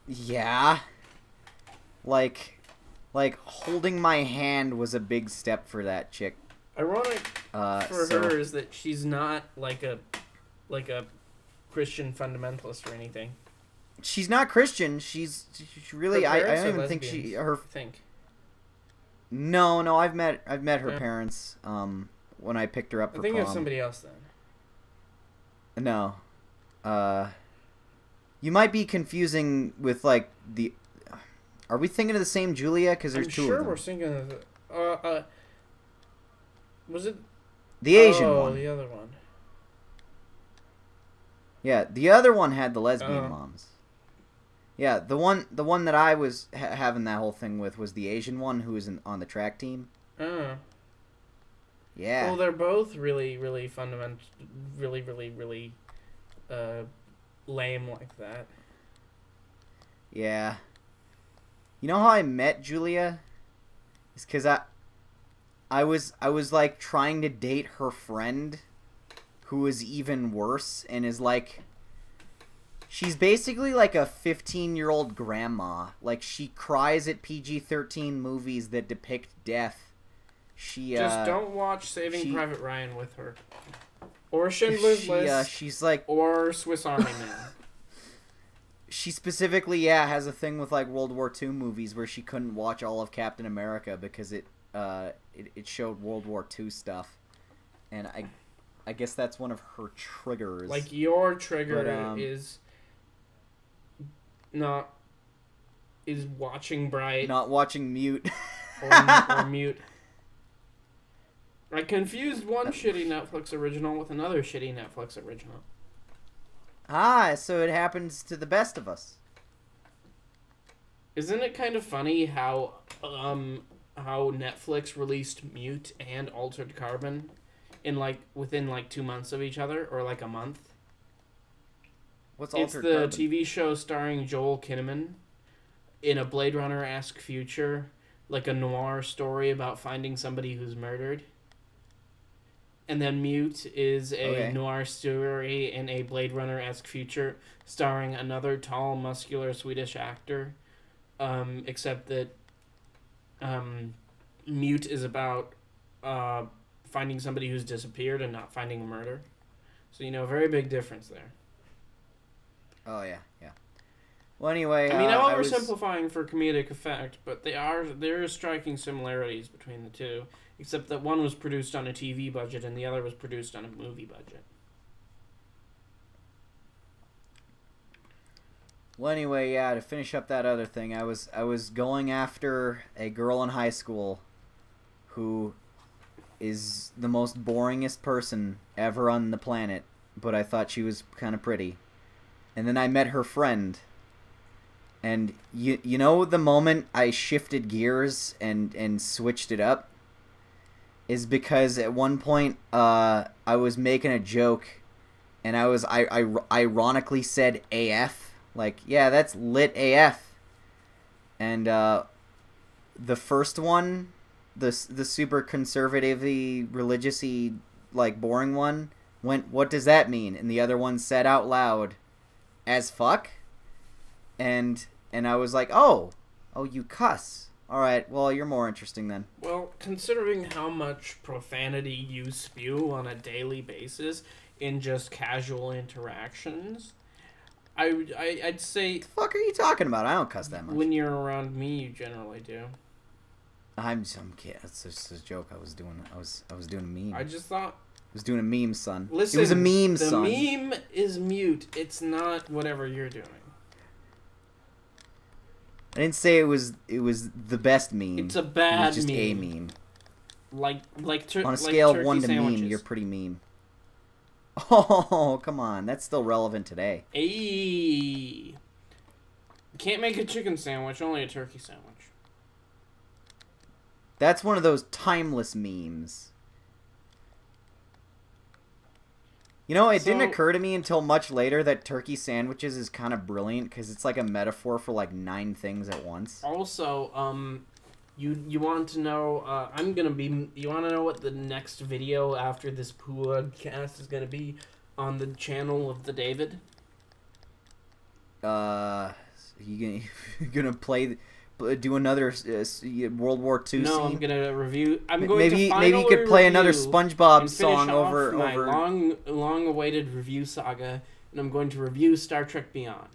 Yeah. Like holding my hand was a big step for that chick. Ironic for her is that she's not like a Christian fundamentalist or anything. She's not Christian. She's really. I don't even think she her. Think. No, I've met her parents. When I picked her up for prom. I think it's somebody else then. No. You might be confusing with like the. Are we thinking of the same Julia? Because there's two of them. I'm sure we're thinking of the. Was it the Asian one? Oh, the other one. Yeah, the other one had the lesbian moms. Yeah, the one that I was having that whole thing with was the Asian one who was on the track team. Oh. Yeah. Well, they're both really, really fundamental, really, really, really lame like that. Yeah. You know how I met Julia? It's because I was like trying to date her friend, who is even worse and is like. She's basically like a 15-year-old grandma. Like, she cries at PG-13 movies that depict death. She just don't watch Saving Private Ryan with her, or Schindler's List. She's like, or Swiss Army Man. She specifically, has a thing with like World War II movies where she couldn't watch all of Captain America because it showed World War II stuff, and I guess that's one of her triggers. Like, your trigger is watching Bright, not watching Mute, or Mute. I confused one shitty Netflix original with another shitty Netflix original. So it happens to the best of us. Isn't it kind of funny how Netflix released Mute and Altered Carbon within 2 months of each other, or like a month? What's Altered Carbon? Carbon? It's the TV show starring Joel Kinnaman in a Blade Runner-esque future, like a noir story about finding somebody who's murdered. And then Mute is a noir story in a Blade Runner-esque future starring another tall, muscular Swedish actor. Except that Mute is about finding somebody who's disappeared and not finding a murder. So, a very big difference there. Oh, yeah. Well, anyway... I mean, I'm oversimplifying for comedic effect, but there are striking similarities between the two, except that one was produced on a TV budget and the other was produced on a movie budget. Well, anyway, to finish up that other thing, I was going after a girl in high school who is the most boringest person ever on the planet, but I thought she was kind of pretty. And then I met her friend. And you know the moment I shifted gears and switched it up is because at one point I was making a joke and I ironically said AF, like, yeah, that's lit AF. And the first one, the super conservative-y, religious-y, like, boring one went, what does that mean? And the other one said out loud, as fuck? And I was like, oh, you cuss. All right, well, you're more interesting then. Well, considering how much profanity you spew on a daily basis in just casual interactions, I'd say... What the fuck are you talking about? I don't cuss that much. When you're around me, you generally do. I'm kidding. It's just a joke. I was doing a meme. I just thought... I was doing a meme, son. Listen, it was a meme, son. The meme is Mute. It's not whatever you're doing. I didn't say it was the best meme. It's a bad meme. It was just a meme. On a scale of 1 to sandwiches. meme, you're pretty meme. Oh, come on. That's still relevant today. Ayy. Can't make a chicken sandwich, only a turkey sandwich. That's one of those timeless memes. It didn't occur to me until much later that turkey sandwiches is kind of brilliant because it's like a metaphor for like 9 things at once. Also, you want to know? You want to know what the next video after this podcast is gonna be on the channel of the David? You gonna do another World War II No, scene? I'm gonna review. Maybe you could play another SpongeBob song over my long-awaited review saga, and I'm going to review Star Trek Beyond.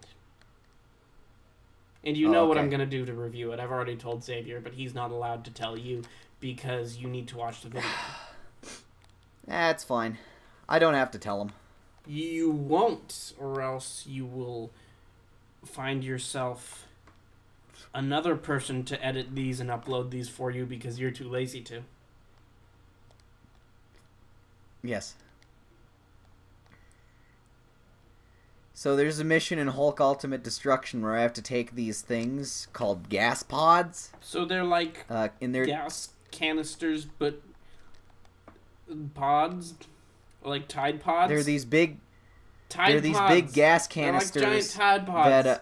And you know what I'm gonna do to review it. I've already told Xavier, but he's not allowed to tell you because you need to watch the video. That's fine. I don't have to tell him. You won't, or else you will find yourself another person to edit these and upload these for you because you're too lazy to. Yes. So there's a mission in Hulk Ultimate Destruction where I have to take these things called gas pods. So they're like gas canisters, but pods? Like Tide Pods? They're these big... Tide these pods. big gas canisters. They're like giant Tide Pods.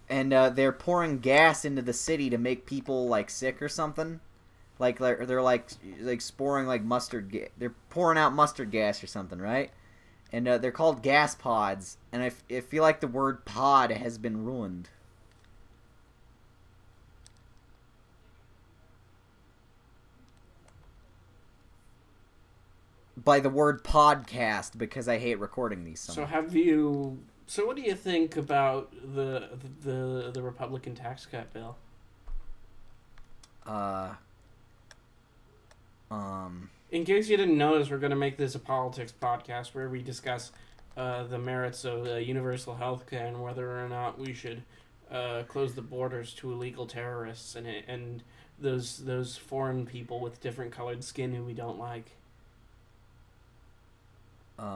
And they're pouring gas into the city to make people like sick or something. Like they're like sporing like mustard gas. They're pouring out mustard gas or something, right? And they're called gas pods. And I feel like the word pod has been ruined. By the word podcast, because I hate recording these. So So what do you think about the Republican tax cut bill? In case you didn't notice, we're going to make this a politics podcast where we discuss the merits of universal health care and whether or not we should close the borders to illegal terrorists and those foreign people with different colored skin who we don't like. You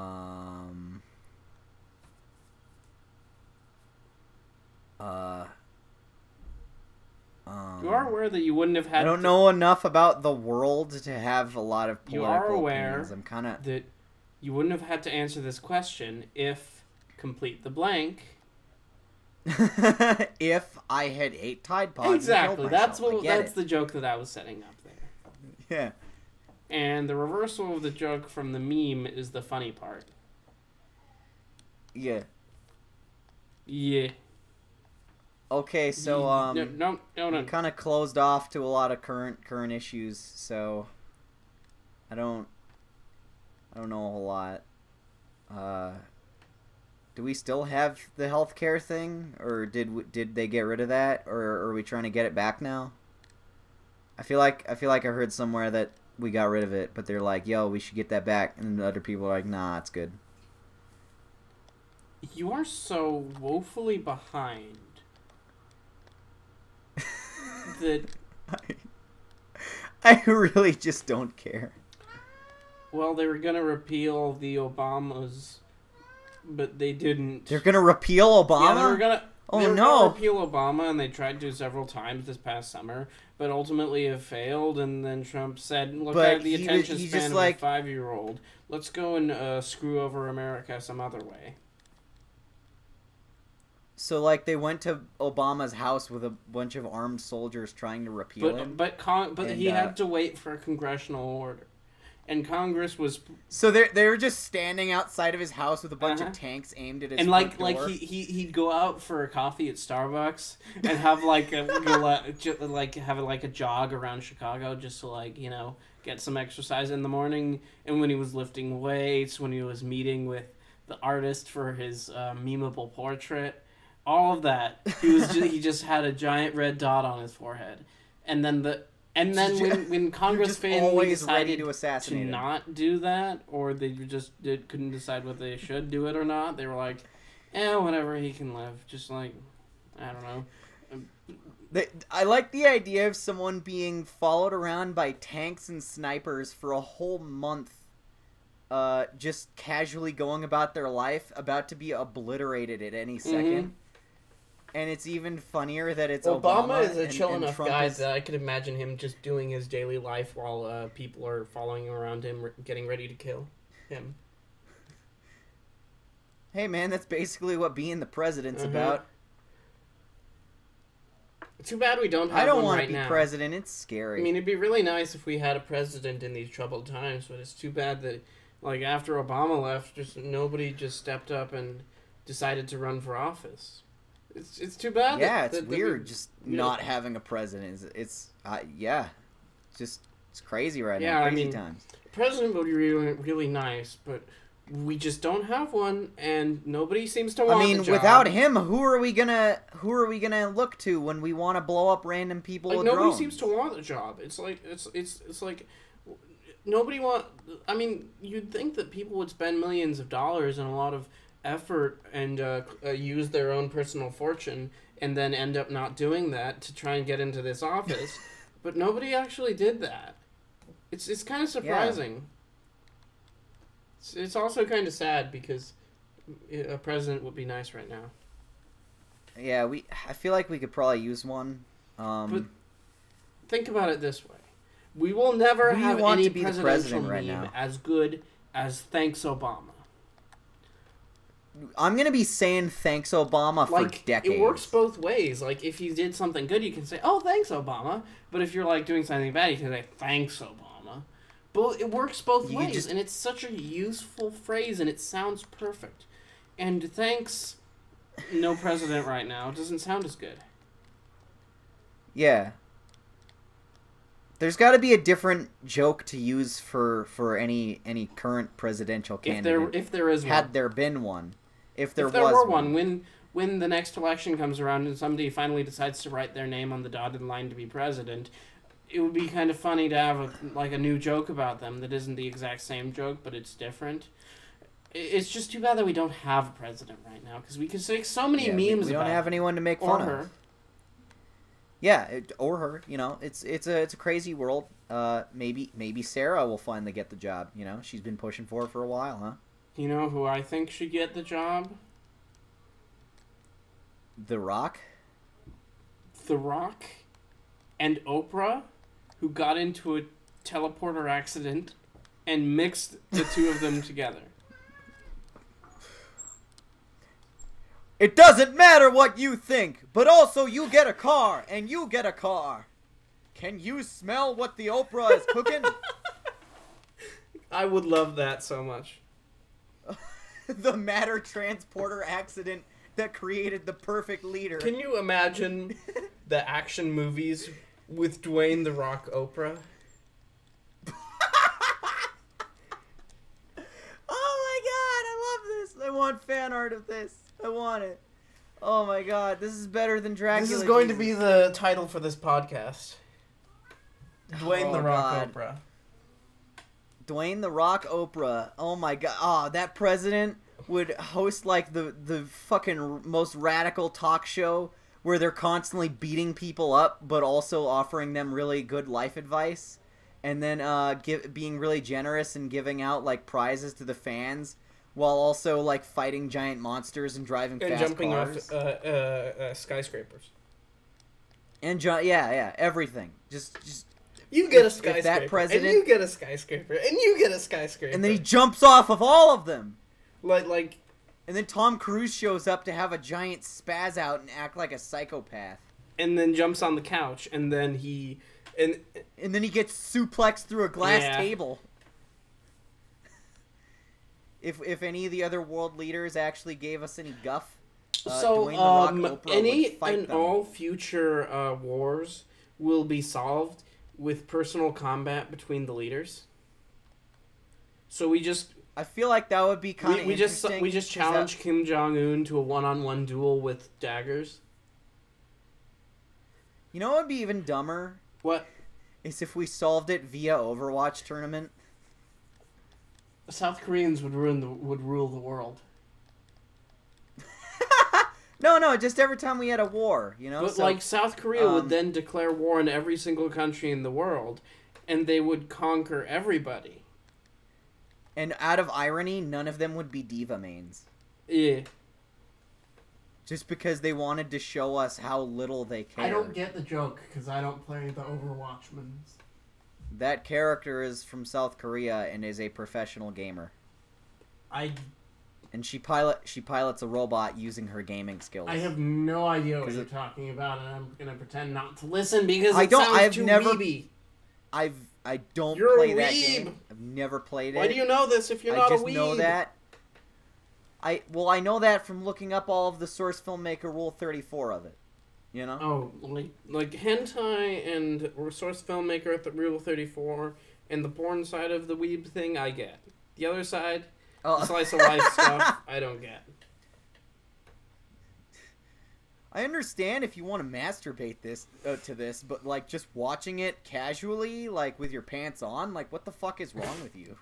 are aware that you wouldn't have had... I don't know enough about the world to have a lot of political opinions. You are aware that you wouldn't have had to answer this question if, complete the blank... if I had 8 Tide Pods. Exactly. That's the joke that I was setting up there. Yeah. And the reversal of the joke from the meme is the funny part. Yeah. Yeah. Okay, so No. we kind of closed off to a lot of current issues, so I don't know a whole lot. Do we still have the healthcare thing, or did they get rid of that, or are we trying to get it back now? I feel like I heard somewhere that we got rid of it, but they're like, "Yo, we should get that back," and other people are like, "Nah, it's good." You are so woefully behind that I really just don't care. Well, they were gonna repeal the Obamas, but they didn't. They're gonna repeal Obama? Yeah, they were gonna. Oh they were no! Gonna repeal Obama, and they tried to several times this past summer, but ultimately it failed. And then Trump said, "Look at the attention span of a 5-year-old. Let's go and screw over America some other way." So, like, they went to Obama's house with a bunch of armed soldiers trying to repeal him? But he had to wait for a congressional order. And Congress was... So they were just standing outside of his house with a bunch of tanks aimed at his front door? And, he'd go out for a coffee at Starbucks and have, a jog around Chicago just to, get some exercise in the morning. And when he was lifting weights, when he was meeting with the artist for his memeable portrait... All of that. He just had a giant red dot on his forehead. And then when Congress finally decided to not do that, or they just couldn't decide whether they should do it or not, they were like, whatever, he can live. Just I don't know. I like the idea of someone being followed around by tanks and snipers for a whole month, just casually going about their life, about to be obliterated at any second. Mm-hmm. And it's even funnier that it's Obama is a chill enough guy that I could imagine him just doing his daily life while people are following around him, getting ready to kill him. Hey, man, that's basically what being the president's about. Too bad we don't have one right now. I don't want to be president. It's scary. I mean, it'd be really nice if we had a president in these troubled times, but it's too bad that, after Obama left, just nobody just stepped up and decided to run for office. It's too bad. Yeah, it's weird not having a president. It's crazy right now. Crazy times. President would be really, really nice, but we just don't have one, and nobody seems to want the job. Without him, who are we gonna look to when we want to blow up random people with nobody drones? seems to want the job. It's like nobody want. I mean, you'd think that people would spend millions of dollars and a lot of effort and use their own personal fortune and then end up not doing that to try and get into this office. But nobody actually did that. It's kind of surprising. Yeah. It's also kind of sad because a president would be nice right now. Yeah, I feel like we could probably use one. But think about it this way. We will never have any presidential meme as good as Thanks Obama. I'm going to be saying thanks Obama for decades. It works both ways. If you did something good, you can say, oh, thanks Obama. But if you're doing something bad, you can say, thanks Obama. But it works both ways, and it's such a useful phrase, and it sounds perfect. And thanks, no president right now, doesn't sound as good. Yeah. There's got to be a different joke to use for any current presidential candidate. If there is one. Had there been one. If there were one, when the next election comes around and somebody finally decides to write their name on the dotted line to be president, it would be kind of funny to have a new joke about them that isn't the exact same joke, but it's different. It's just too bad that we don't have a president right now, because we could say so many memes about. We don't have anyone to make fun of. Or her. Yeah, or her. It's a crazy world. Maybe Sarah will finally get the job. She's been pushing for it for a while, huh? You know who I think should get the job? The Rock? The Rock and Oprah, who got into a teleporter accident and mixed the two of them together. It doesn't matter what you think, but also you get a car, and you get a car. Can you smell what the Oprah is cooking? I would love that so much. The matter transporter accident that created the perfect leader. Can you imagine the action movies with Dwayne The Rock Oprah? Oh my god, I love this. I want fan art of this. I want it. Oh my god, this is better than Dracula. This is going to be the title for this podcast. Dwayne The Rock Oprah. Dwayne The Rock Oprah. Oh my god. Oh, that president would host like the fucking most radical talk show where they're constantly beating people up but also offering them really good life advice, and then being really generous and giving out like prizes to the fans while also like fighting giant monsters and driving fast jumping cars. off skyscrapers. And everything. Just you get a skyscraper, that president, and you get a skyscraper, and you get a skyscraper. And then he jumps off of all of them. Like, and then Tom Cruise shows up to have a giant spaz out and act like a psychopath. And then jumps on the couch, and then he... And then he gets suplexed through a glass table. If any of the other world leaders actually gave us any guff, so Dwayne The Rock Oprah any would fight and them. all future wars will be solved with personal combat between the leaders. So I feel like that would be kind of interesting. We just challenge Kim Jong-un to a one-on-one duel with daggers. You know what would be even dumber? What? Is if we solved it via Overwatch tournament. The South Koreans would rule the world. No, just every time we had a war, you know? But like South Korea would then declare war on every single country in the world, and they would conquer everybody. And out of irony, none of them would be diva mains. Yeah. Just because they wanted to show us how little they care. I don't get the joke, because I don't play the Overwatchmans. That character is from South Korea and is a professional gamer. And she pilots a robot using her gaming skills. I have no idea what you're talking about, and I'm gonna pretend not to listen because it sounds too weeby. I don't You're play a that weeb. game. I've never played it. Why do you know this if you're not a weeb? I just know that. I know that from looking up all of the Source Filmmaker Rule 34 of it. You know? Oh, like hentai and Source Filmmaker at the Rule 34 and the porn side of the weeb thing, I get. The other side, slice of life stuff, I don't get. I understand if you want to masturbate to this, but like just watching it casually, like with your pants on, like what the fuck is wrong with you?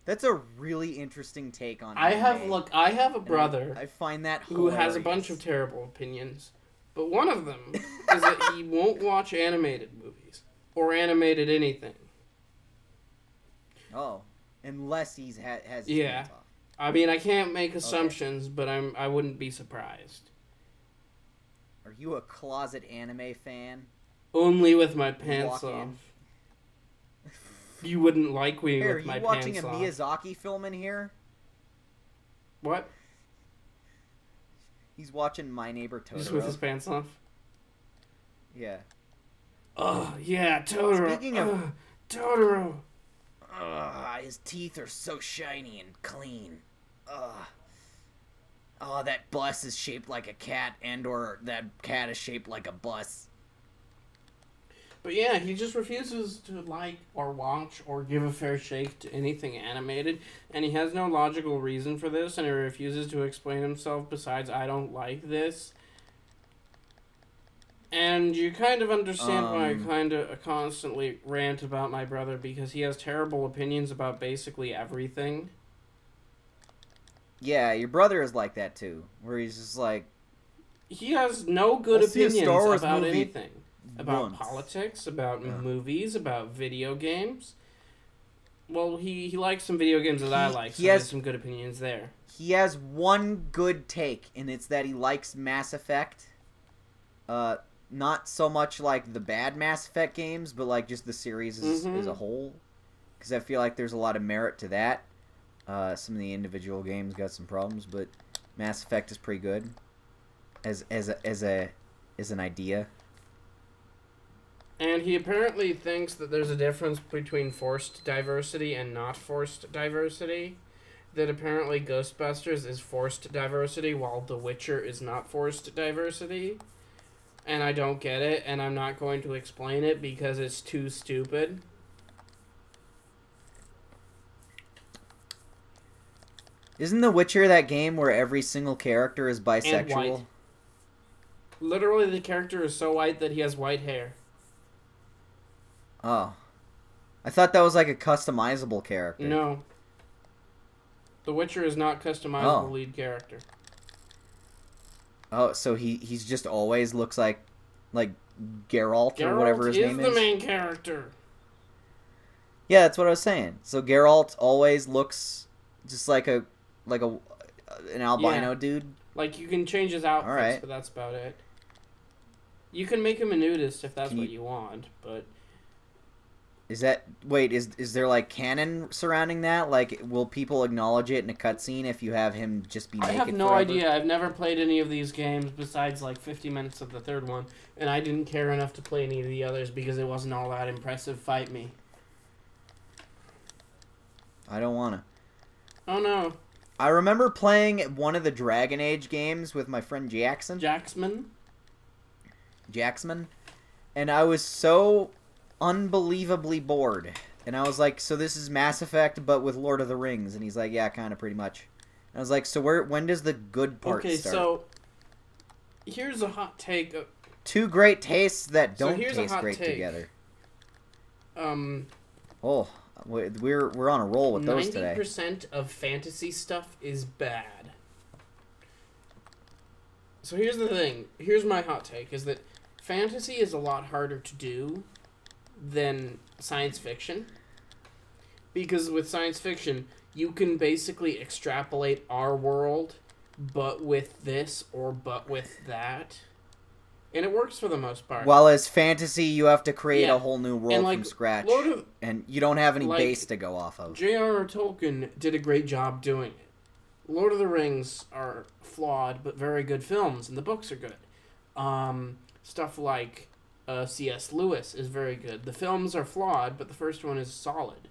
That's a really interesting take on anime. I have a brother. I find that who hilarious. has a bunch of terrible opinions, but one of them is that he won't watch animated movies or animated anything. Oh, unless he's has his pants off. I mean, I can't make assumptions, but I wouldn't be surprised. Are you a closet anime fan? Only with my pants off. You wouldn't like me with my pants off. Are you watching a Miyazaki film in here? What? He's watching My Neighbor Totoro. Just with his pants off? Yeah. Oh, yeah, Totoro. Speaking of... Totoro. His teeth are so shiny and clean. Oh, that bus is shaped like a cat, or that cat is shaped like a bus. But yeah, he just refuses to like or watch or give a fair shake to anything animated, and he has no logical reason for this, and he refuses to explain himself besides I don't like this. And you kind of understand why I kind of constantly rant about my brother, because he has terrible opinions about basically everything. Yeah, your brother is like that too, where he's just like... He has no good opinions about anything. About politics, about movies, about video games. Well, he likes some video games that I like, so he has some good opinions there. He has one good take, and it's that he likes Mass Effect. Not so much like the bad Mass Effect games, but like just the series as a whole. Because I feel like there's a lot of merit to that. Some of the individual games got some problems, but Mass Effect is pretty good as an idea. And he apparently thinks that there's a difference between forced diversity and not forced diversity. That apparently Ghostbusters is forced diversity, while The Witcher is not forced diversity. And I don't get it, and I'm not going to explain it because it's too stupid. Isn't The Witcher that game where every single character is bisexual? And white. Literally, the character is so white that he has white hair. Oh. I thought that was like a customizable character. No. The Witcher is not customizable lead character. Oh, so he's just always looks like Geralt or whatever his name is? Geralt is the main character. Yeah, that's what I was saying. So Geralt always looks just like an albino dude? Like, you can change his outfits, but that's about it. You can make him a nudist if that's what you want, but... Is there like canon surrounding that? Like, will people acknowledge it in a cutscene if you have him just be naked I have no forever? idea. I've never played any of these games besides like 50 minutes of the third one, and I didn't care enough to play any of the others because it wasn't all that impressive. Fight me. I don't wanna. Oh no. I remember playing one of the Dragon Age games with my friend Jackson. Jacksman? And I was so unbelievably bored. And I was like, so this is Mass Effect but with Lord of the Rings? And he's like, yeah, kind of, pretty much. And I was like, so when does the good part start? Okay, so here's a hot take. Two great tastes that don't taste great together. Oh, we're on a roll with those today. 90% of fantasy stuff is bad. So here's the thing. Here's my hot take, is that fantasy is a lot harder to do than science fiction. Because with science fiction, you can basically extrapolate our world, but with this or but with that. And it works for the most part. While as fantasy, you have to create a whole new world from scratch. And you don't have any base to go off of. J.R.R. Tolkien did a great job doing it. Lord of the Rings are flawed, but very good films, and the books are good. Stuff like C.S. Lewis is very good. The films are flawed, but the first one is solid.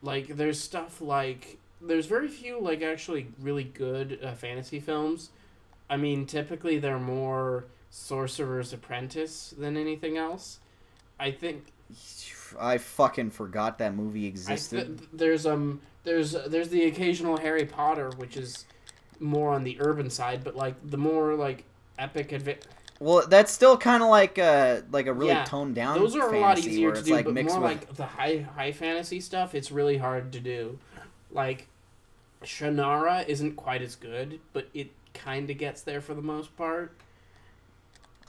Like, there's stuff like... There's very few, like, actually really good fantasy films. I mean, typically they're more Sorcerer's Apprentice than anything else. I think... I fucking forgot that movie existed. There's the occasional Harry Potter, which is more on the urban side, but, like, the more, like, epic adventure... Well, that's still kind of like a really toned down. Those are a lot easier to do, like but more with... like the high fantasy stuff, it's really hard to do. Like, Shannara isn't quite as good, but it kind of gets there for the most part.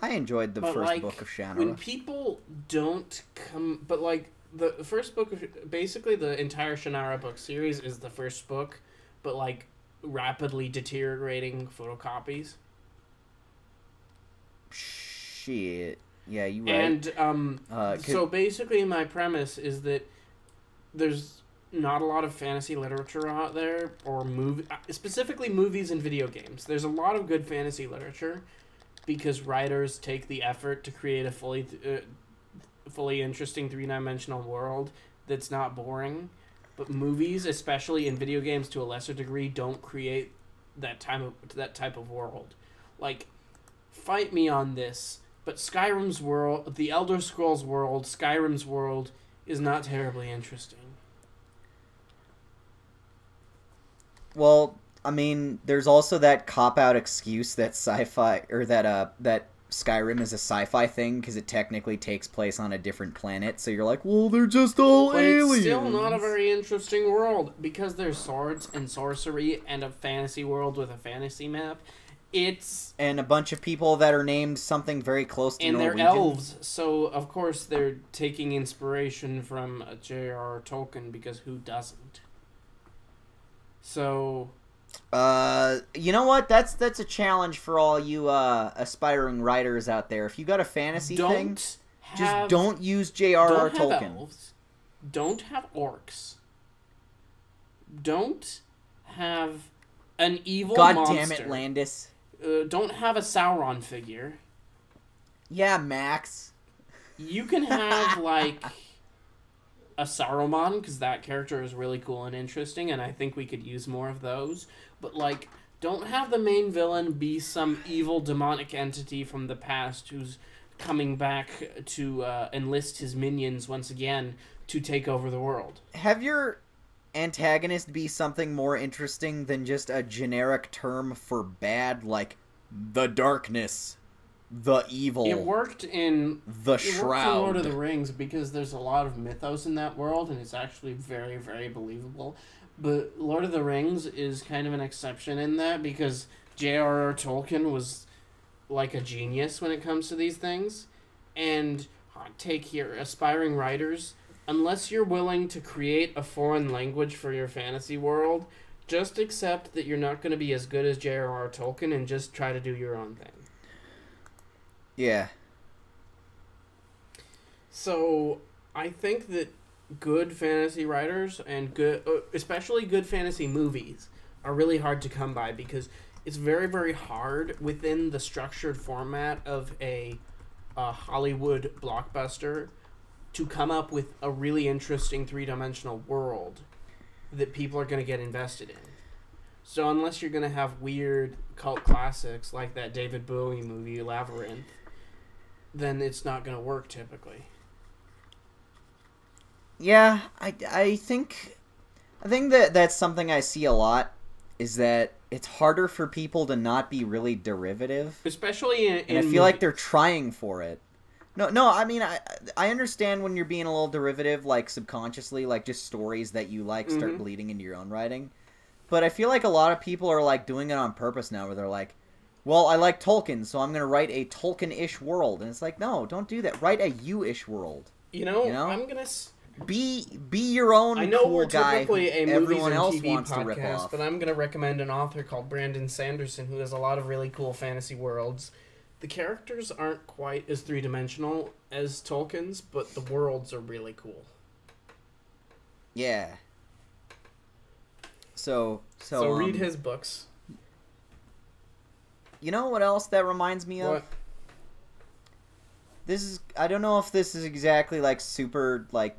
I enjoyed the first book of Shannara. When people don't come, but like the first book of basically the entire Shannara book series is the first book, but like rapidly deteriorating photocopies. Shit. Yeah, you right. And so basically my premise is that there's not a lot of fantasy literature out there, or specifically movies and video games. There's a lot of good fantasy literature because writers take the effort to create a fully interesting three-dimensional world that's not boring. But movies, especially in video games to a lesser degree, don't create that type of world. Like, fight me on this, but Skyrim's world, the Elder Scrolls world, Skyrim's world, is not terribly interesting. Well, I mean, there's also that cop-out excuse that sci-fi, or that Skyrim is a sci-fi thing because it technically takes place on a different planet. So you're like, well, they're just all aliens. It's still not a very interesting world because there's swords and sorcery and a fantasy world with a fantasy map. And a bunch of people that are named something very close to Norwegian. And they're elves, so of course they're taking inspiration from J.R.R. Tolkien, because who doesn't? So... you know what? That's a challenge for all you aspiring writers out there. If you got a fantasy thing, just don't use J.R.R. Tolkien. Don't have elves. Don't have orcs. Don't have an evil monster. God damn it, Landis. Don't have a Sauron figure. Yeah, Max. You can have, like, a Saruman, because that character is really cool and interesting, and I think we could use more of those. But, like, don't have the main villain be some evil demonic entity from the past who's coming back to enlist his minions once again to take over the world. Have your antagonist be something more interesting than just a generic term for bad, like the darkness, the evil. It worked in the Shroud. Lord of the Rings because there's a lot of mythos in that world, and it's actually very, very believable. But Lord of the Rings is kind of an exception in that because J.R.R. Tolkien was like a genius when it comes to these things. And hot take here, aspiring writers, unless you're willing to create a foreign language for your fantasy world, just accept that you're not going to be as good as J.R.R. Tolkien and just try to do your own thing. Yeah. So, I think that good fantasy writers and especially good fantasy movies are really hard to come by because it's very, very hard within the structured format of a Hollywood blockbuster to come up with a really interesting three-dimensional world that people are going to get invested in. So unless you're going to have weird cult classics like that David Bowie movie, Labyrinth, then it's not going to work typically. Yeah, I think that that's something I see a lot, is that it's harder for people to not be really derivative. Especially in and I feel like they're trying for it. No, I mean, I understand when you're being a little derivative, like, subconsciously, like, just stories that you like start bleeding into your own writing. But I feel like a lot of people are, like, doing it on purpose now, where they're like, well, I like Tolkien, so I'm going to write a Tolkien-ish world. And it's like, no, don't do that. Write a you-ish world. You know? I'm going to... Be your own cool guy who everyone else TV wants to rip off. But I'm going to recommend an author called Brandon Sanderson, who has a lot of really cool fantasy worlds. The characters aren't quite as three-dimensional as Tolkien's, but the worlds are really cool. Yeah. So read his books. You know what else that reminds me of? What? I don't know if this is exactly, like, super, like,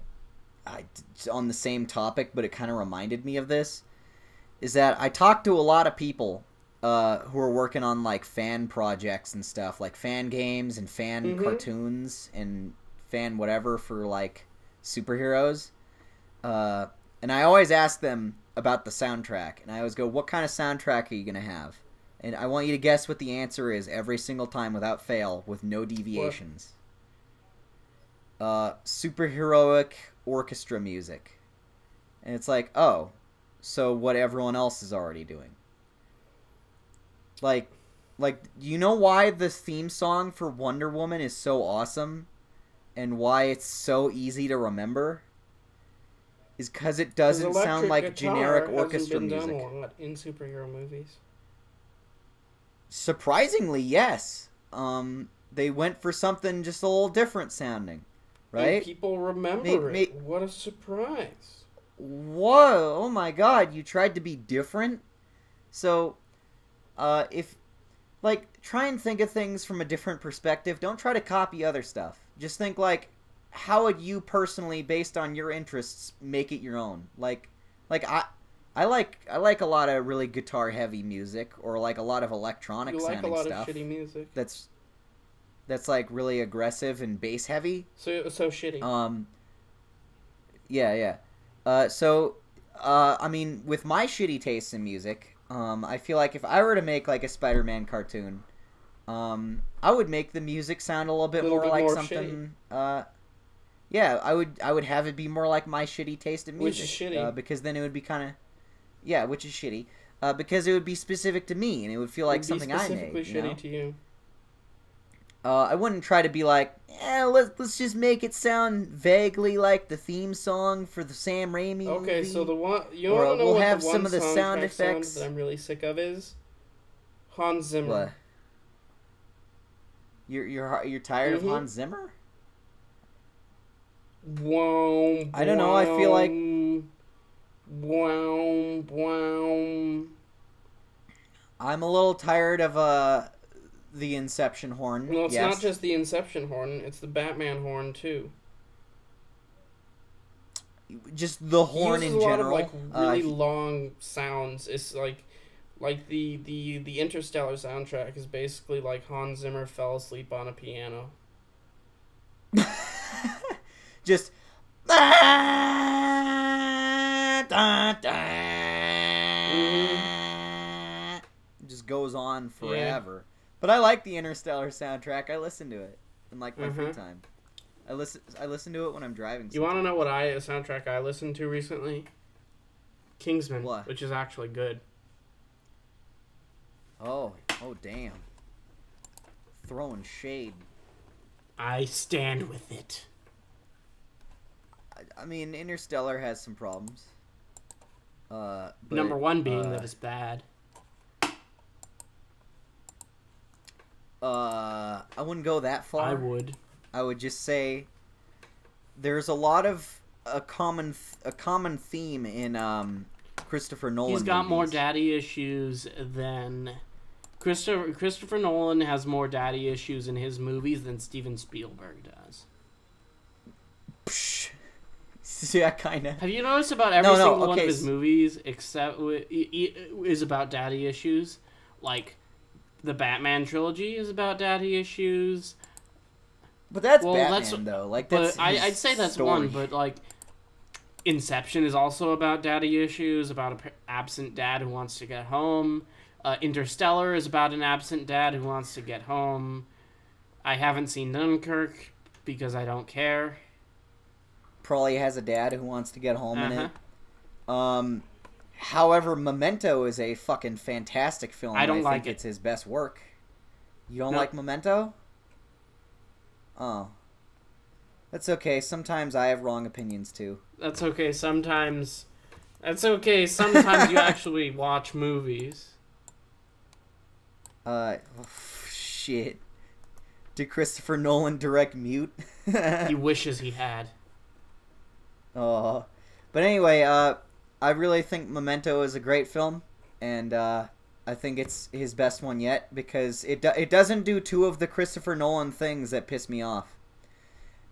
on the same topic, but it kind of reminded me of this. Is that I talked to a lot of people who are working on, like, fan projects and stuff, like fan games and fan cartoons and fan whatever for, like, superheroes. And I always ask them about the soundtrack. And I always go, what kind of soundtrack are you going to have? And I want you to guess what the answer is every single time without fail, with no deviations. Superheroic orchestra music. And it's like, oh, so what everyone else is already doing. Like, you know why the theme song for Wonder Woman is so awesome? And why it's so easy to remember? Is because it doesn't sound like generic orchestra music. Done a lot in superhero movies. Surprisingly, yes. They went for something just a little different sounding, right? And people remember it. What a surprise! Whoa! Oh my God! You tried to be different. So, if, like, try and think of things from a different perspective. Don't try to copy other stuff. Just think, like, how would you personally, based on your interests, make it your own? Like I like a lot of really guitar heavy music, or like a lot of electronic sounding stuff. You like a lot of shitty music. That's like really aggressive and bass heavy. So shitty. Yeah. I mean, with my shitty taste in music, I feel like if I were to make like a Spider-Man cartoon, I would make the music sound a little bit more like something. Yeah, I would have it be more like my shitty taste in music. Which is shitty. Because then it would be kind of... Yeah, which is shitty. Because it would be specific to me, and it would feel like something I made. Specifically shitty to you. I wouldn't try to be like, let's just make it sound vaguely like the theme song for the Sam Raimi movie. Okay, so the one... You want to know we'll what have the one some of the sound effects that I'm really sick of is? Hans Zimmer. What? You're tired of Hans Zimmer? Wow, I don't know, I feel like... Wow. I'm a little tired of the Inception horn. Well, it's yes. not just the Inception horn; it's the Batman horn too. Just the horn he in uses general. a lot of like really long sounds. It's like the Interstellar soundtrack is basically like Hans Zimmer fell asleep on a piano. Just. Just goes on forever. Yeah. But I like the Interstellar soundtrack. I listen to it in like my free time. I listen to it when I'm driving. You want to know what a soundtrack I listened to recently? Kingsman, which is actually good. Oh damn. Throwing shade. I stand with it. I mean, Interstellar has some problems. But, Number one being that it's bad. I wouldn't go that far. I would. I would just say there's a lot of a common theme in Christopher Nolan. He's got movies. more daddy issues than Christopher Nolan has more daddy issues in his movies than Steven Spielberg does. Psh. Yeah, kind of. Have you noticed about every single one of his movies except is about daddy issues? Like the Batman trilogy is about daddy issues. But that's Batman, though. Like, that's I'd say that's story. one, but like Inception is also about daddy issues, about an absent dad who wants to get home. Interstellar is about an absent dad who wants to get home. I haven't seen Dunkirk because I don't care. Probably has a dad who wants to get home in it. However, Memento is a fucking fantastic film. I don't like think it's his best work. You don't like Memento? Oh. That's okay. Sometimes I have wrong opinions, too. That's okay. Sometimes you actually watch movies. Shit. Did Christopher Nolan direct Mute? He wishes he had. Oh. But anyway, I really think Memento is a great film, and I think it's his best one yet, because it doesn't do two of the Christopher Nolan things that piss me off.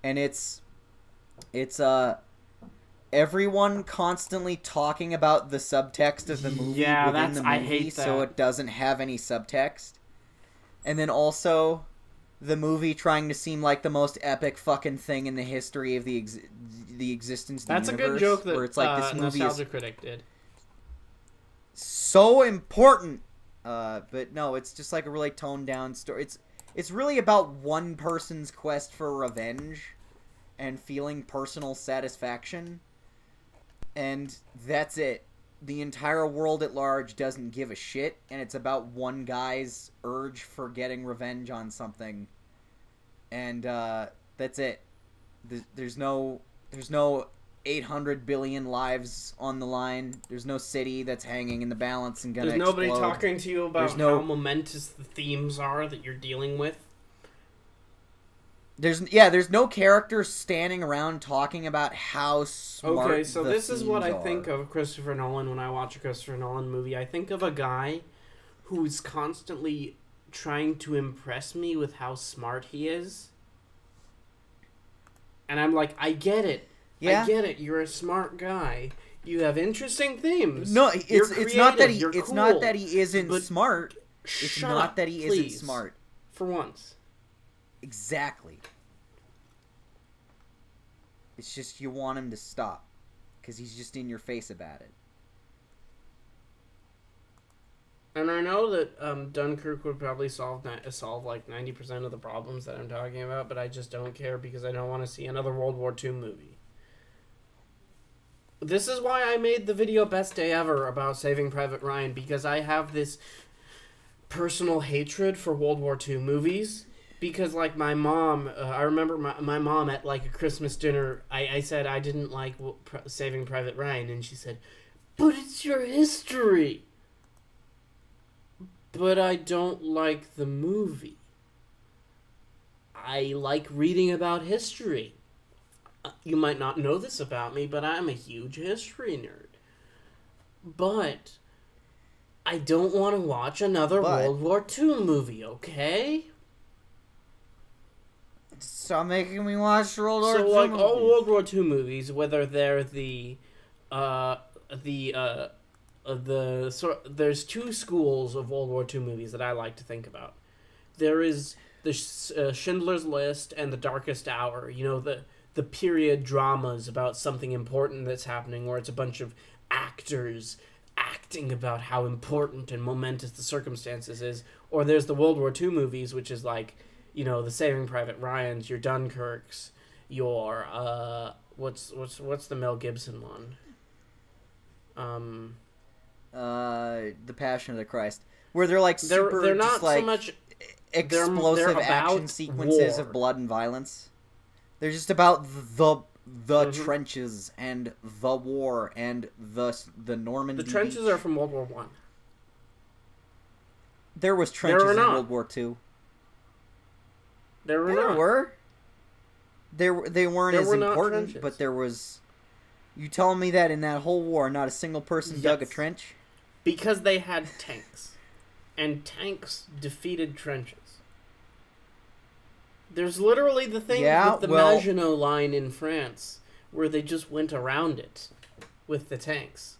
And it's everyone constantly talking about the subtext of the movie within the movie, I hate that. so it doesn't have any subtext. And then also the movie trying to seem like the most epic fucking thing in the history of the existence of the universe. That's a good joke that where it's like, this movie Nostalgia is Critic did. so important. But no, it's just like a really toned down story. It's really about one person's quest for revenge and feeling personal satisfaction. And that's it. The entire world at large doesn't give a shit, and it's about one guy's urge for getting revenge on something. And that's it. There's no 800 billion lives on the line. There's no city that's hanging in the balance and gonna explode. There's nobody talking to you about how momentous the themes are that you're dealing with. There's no character standing around talking about how smart. Okay, so this is what I are. think of Christopher Nolan when I watch a Christopher Nolan movie. I think of a guy who's constantly trying to impress me with how smart he is. And I'm like, I get it. Yeah. I get it. You're a smart guy. You have interesting themes. No, it's not that he cool, not that he isn't smart. It's not that he isn't smart. For once. Exactly. It's just you want him to stop because he's just in your face about it. And I know that Dunkirk would probably solve like 90% of the problems that I'm talking about, but I just don't care because I don't want to see another World War II movie. This is why I made the video Best Day Ever about Saving Private Ryan, because I have this personal hatred for World War II movies. Because, like, my mom, I remember my mom at, like, a Christmas dinner, I said I didn't like Saving Private Ryan, and she said, but it's your history. But I don't like the movie. I like reading about history. You might not know this about me, but I'm a huge history nerd. But I don't want to watch another World War II movie, okay? Stop making me watch World War II So, like, movies. all World War II movies, whether they're there's two schools of World War II movies that I like to think about. There is the Schindler's List and The Darkest Hour. You know, the period dramas about something important that's happening, where it's a bunch of actors acting about how important and momentous the circumstances is. Or there's the World War II movies, which is like, you know, the Saving Private Ryans, your Dunkirks, your what's the Mel Gibson one? The Passion of the Christ, where they're like super, they're not just like so much explosive they're action sequences of blood and violence. They're just about the trenches and the war and the Normandy. The trenches Beach. are from World War One. There was trenches in World War II. There were. They weren't as important, trenches. but there was. You telling me that in that whole war, not a single person dug a trench? Because they had tanks, and tanks defeated trenches. There's literally the thing with the Maginot Line in France, where they just went around it with the tanks.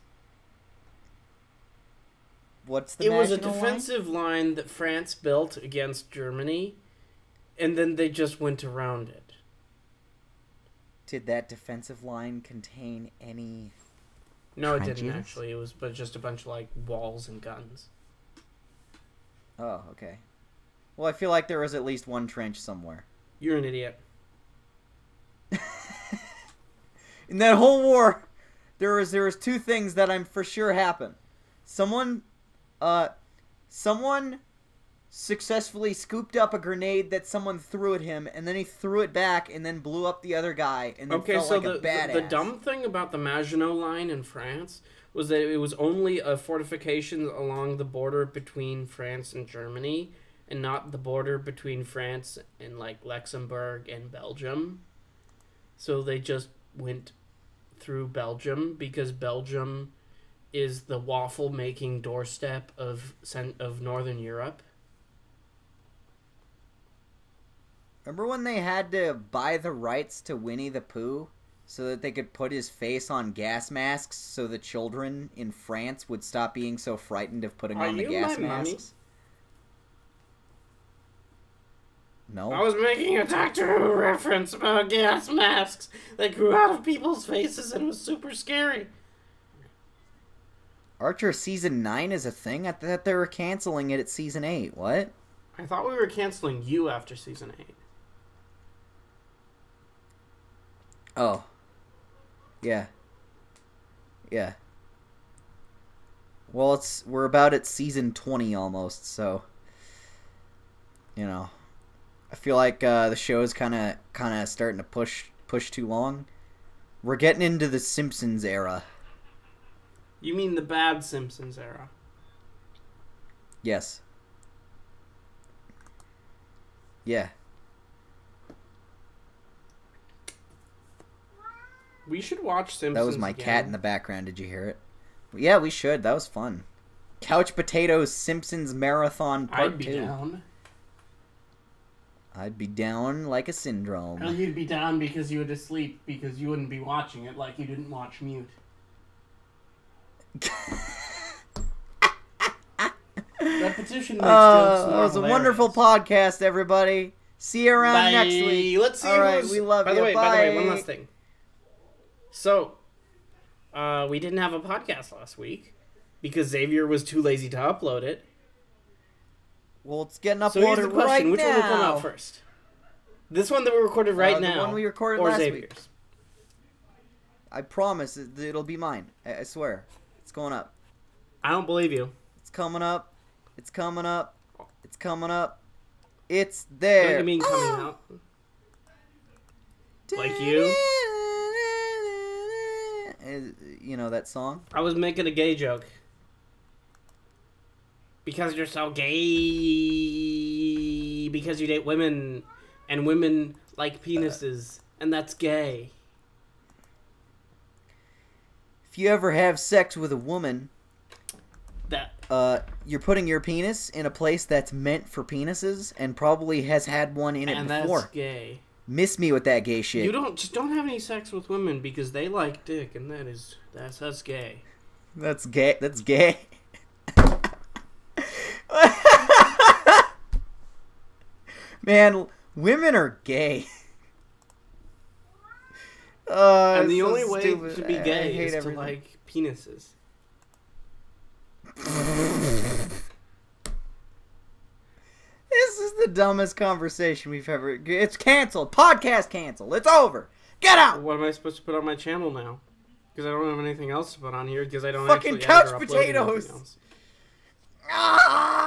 What's the Maginot Line? It was a defensive line that France built against Germany, and then they just went around it. Did that defensive line contain any No, trenches? It didn't actually. It was just a bunch of like walls and guns. Oh, okay. Well, I feel like there was at least one trench somewhere. You're an idiot. In that whole war, there was two things that I'm for sure happened. Someone successfully scooped up a grenade that someone threw at him, and then he threw it back and then blew up the other guy, and then felt like a badass. The dumb thing about the Maginot Line in France was that it was only a fortification along the border between France and Germany, and not the border between France and like Luxembourg and Belgium. So they just went through Belgium because Belgium is the waffle-making doorstep of Northern Europe. Remember when they had to buy the rights to Winnie the Pooh so that they could put his face on gas masks so the children in France would stop being so frightened of putting on the gas masks? No. I was making a Doctor Who reference about gas masks that grew out of people's faces and was super scary. Archer season 9 is a thing? I thought they were canceling it at season 8. What? I thought we were canceling you after season 8. Oh. Yeah. Yeah. Well, we're about at season 20 almost, so you know, I feel like the show is kind of starting to push too long. We're getting into the Simpsons era. You mean the bad Simpsons era? Yes. Yeah. We should watch Simpsons. That was my again. cat in the background. Did you hear it? Yeah, we should. That was fun. Couch Potatoes Simpsons Marathon Part 2. I'd be down. I'd be down like a syndrome. And you'd be down because you would asleep because you wouldn't be watching it like you didn't watch Mute. Repetition makes jokes more It was a hilarious. wonderful podcast, everybody. See you around next week. Let's see. All right, we love you. By the way, Bye. one last thing. So, we didn't have a podcast last week because Xavier was too lazy to upload it. Well, it's getting uploaded So here's the question: right which now. one will come out first? This one that we recorded right now, the one we recorded or last Xavier's? week. I promise it'll be mine. I swear, it's going up. I don't believe you. It's coming up. It's coming up. It's coming up. It's there. Don't you mean coming out? Like you? You know that song? I was making a gay joke. Because you're so gay. Because you date women. And women like penises. And that's gay. If you ever have sex with a woman, You're putting your penis in a place that's meant for penises and probably has had one in it before. And that's gay. Miss me with that gay shit. You don't have any sex with women because they like dick, and that's gay. That's gay. That's gay. Man, women are gay. And the so only way stupid. to be gay is everything. to like penises. This is the dumbest conversation we've ever. It's canceled. Podcast canceled. It's over. Get out. What am I supposed to put on my channel now? Because I don't have anything else to put on here. Because I don't Fucking actually couch ever upload potatoes. anything else. Ah!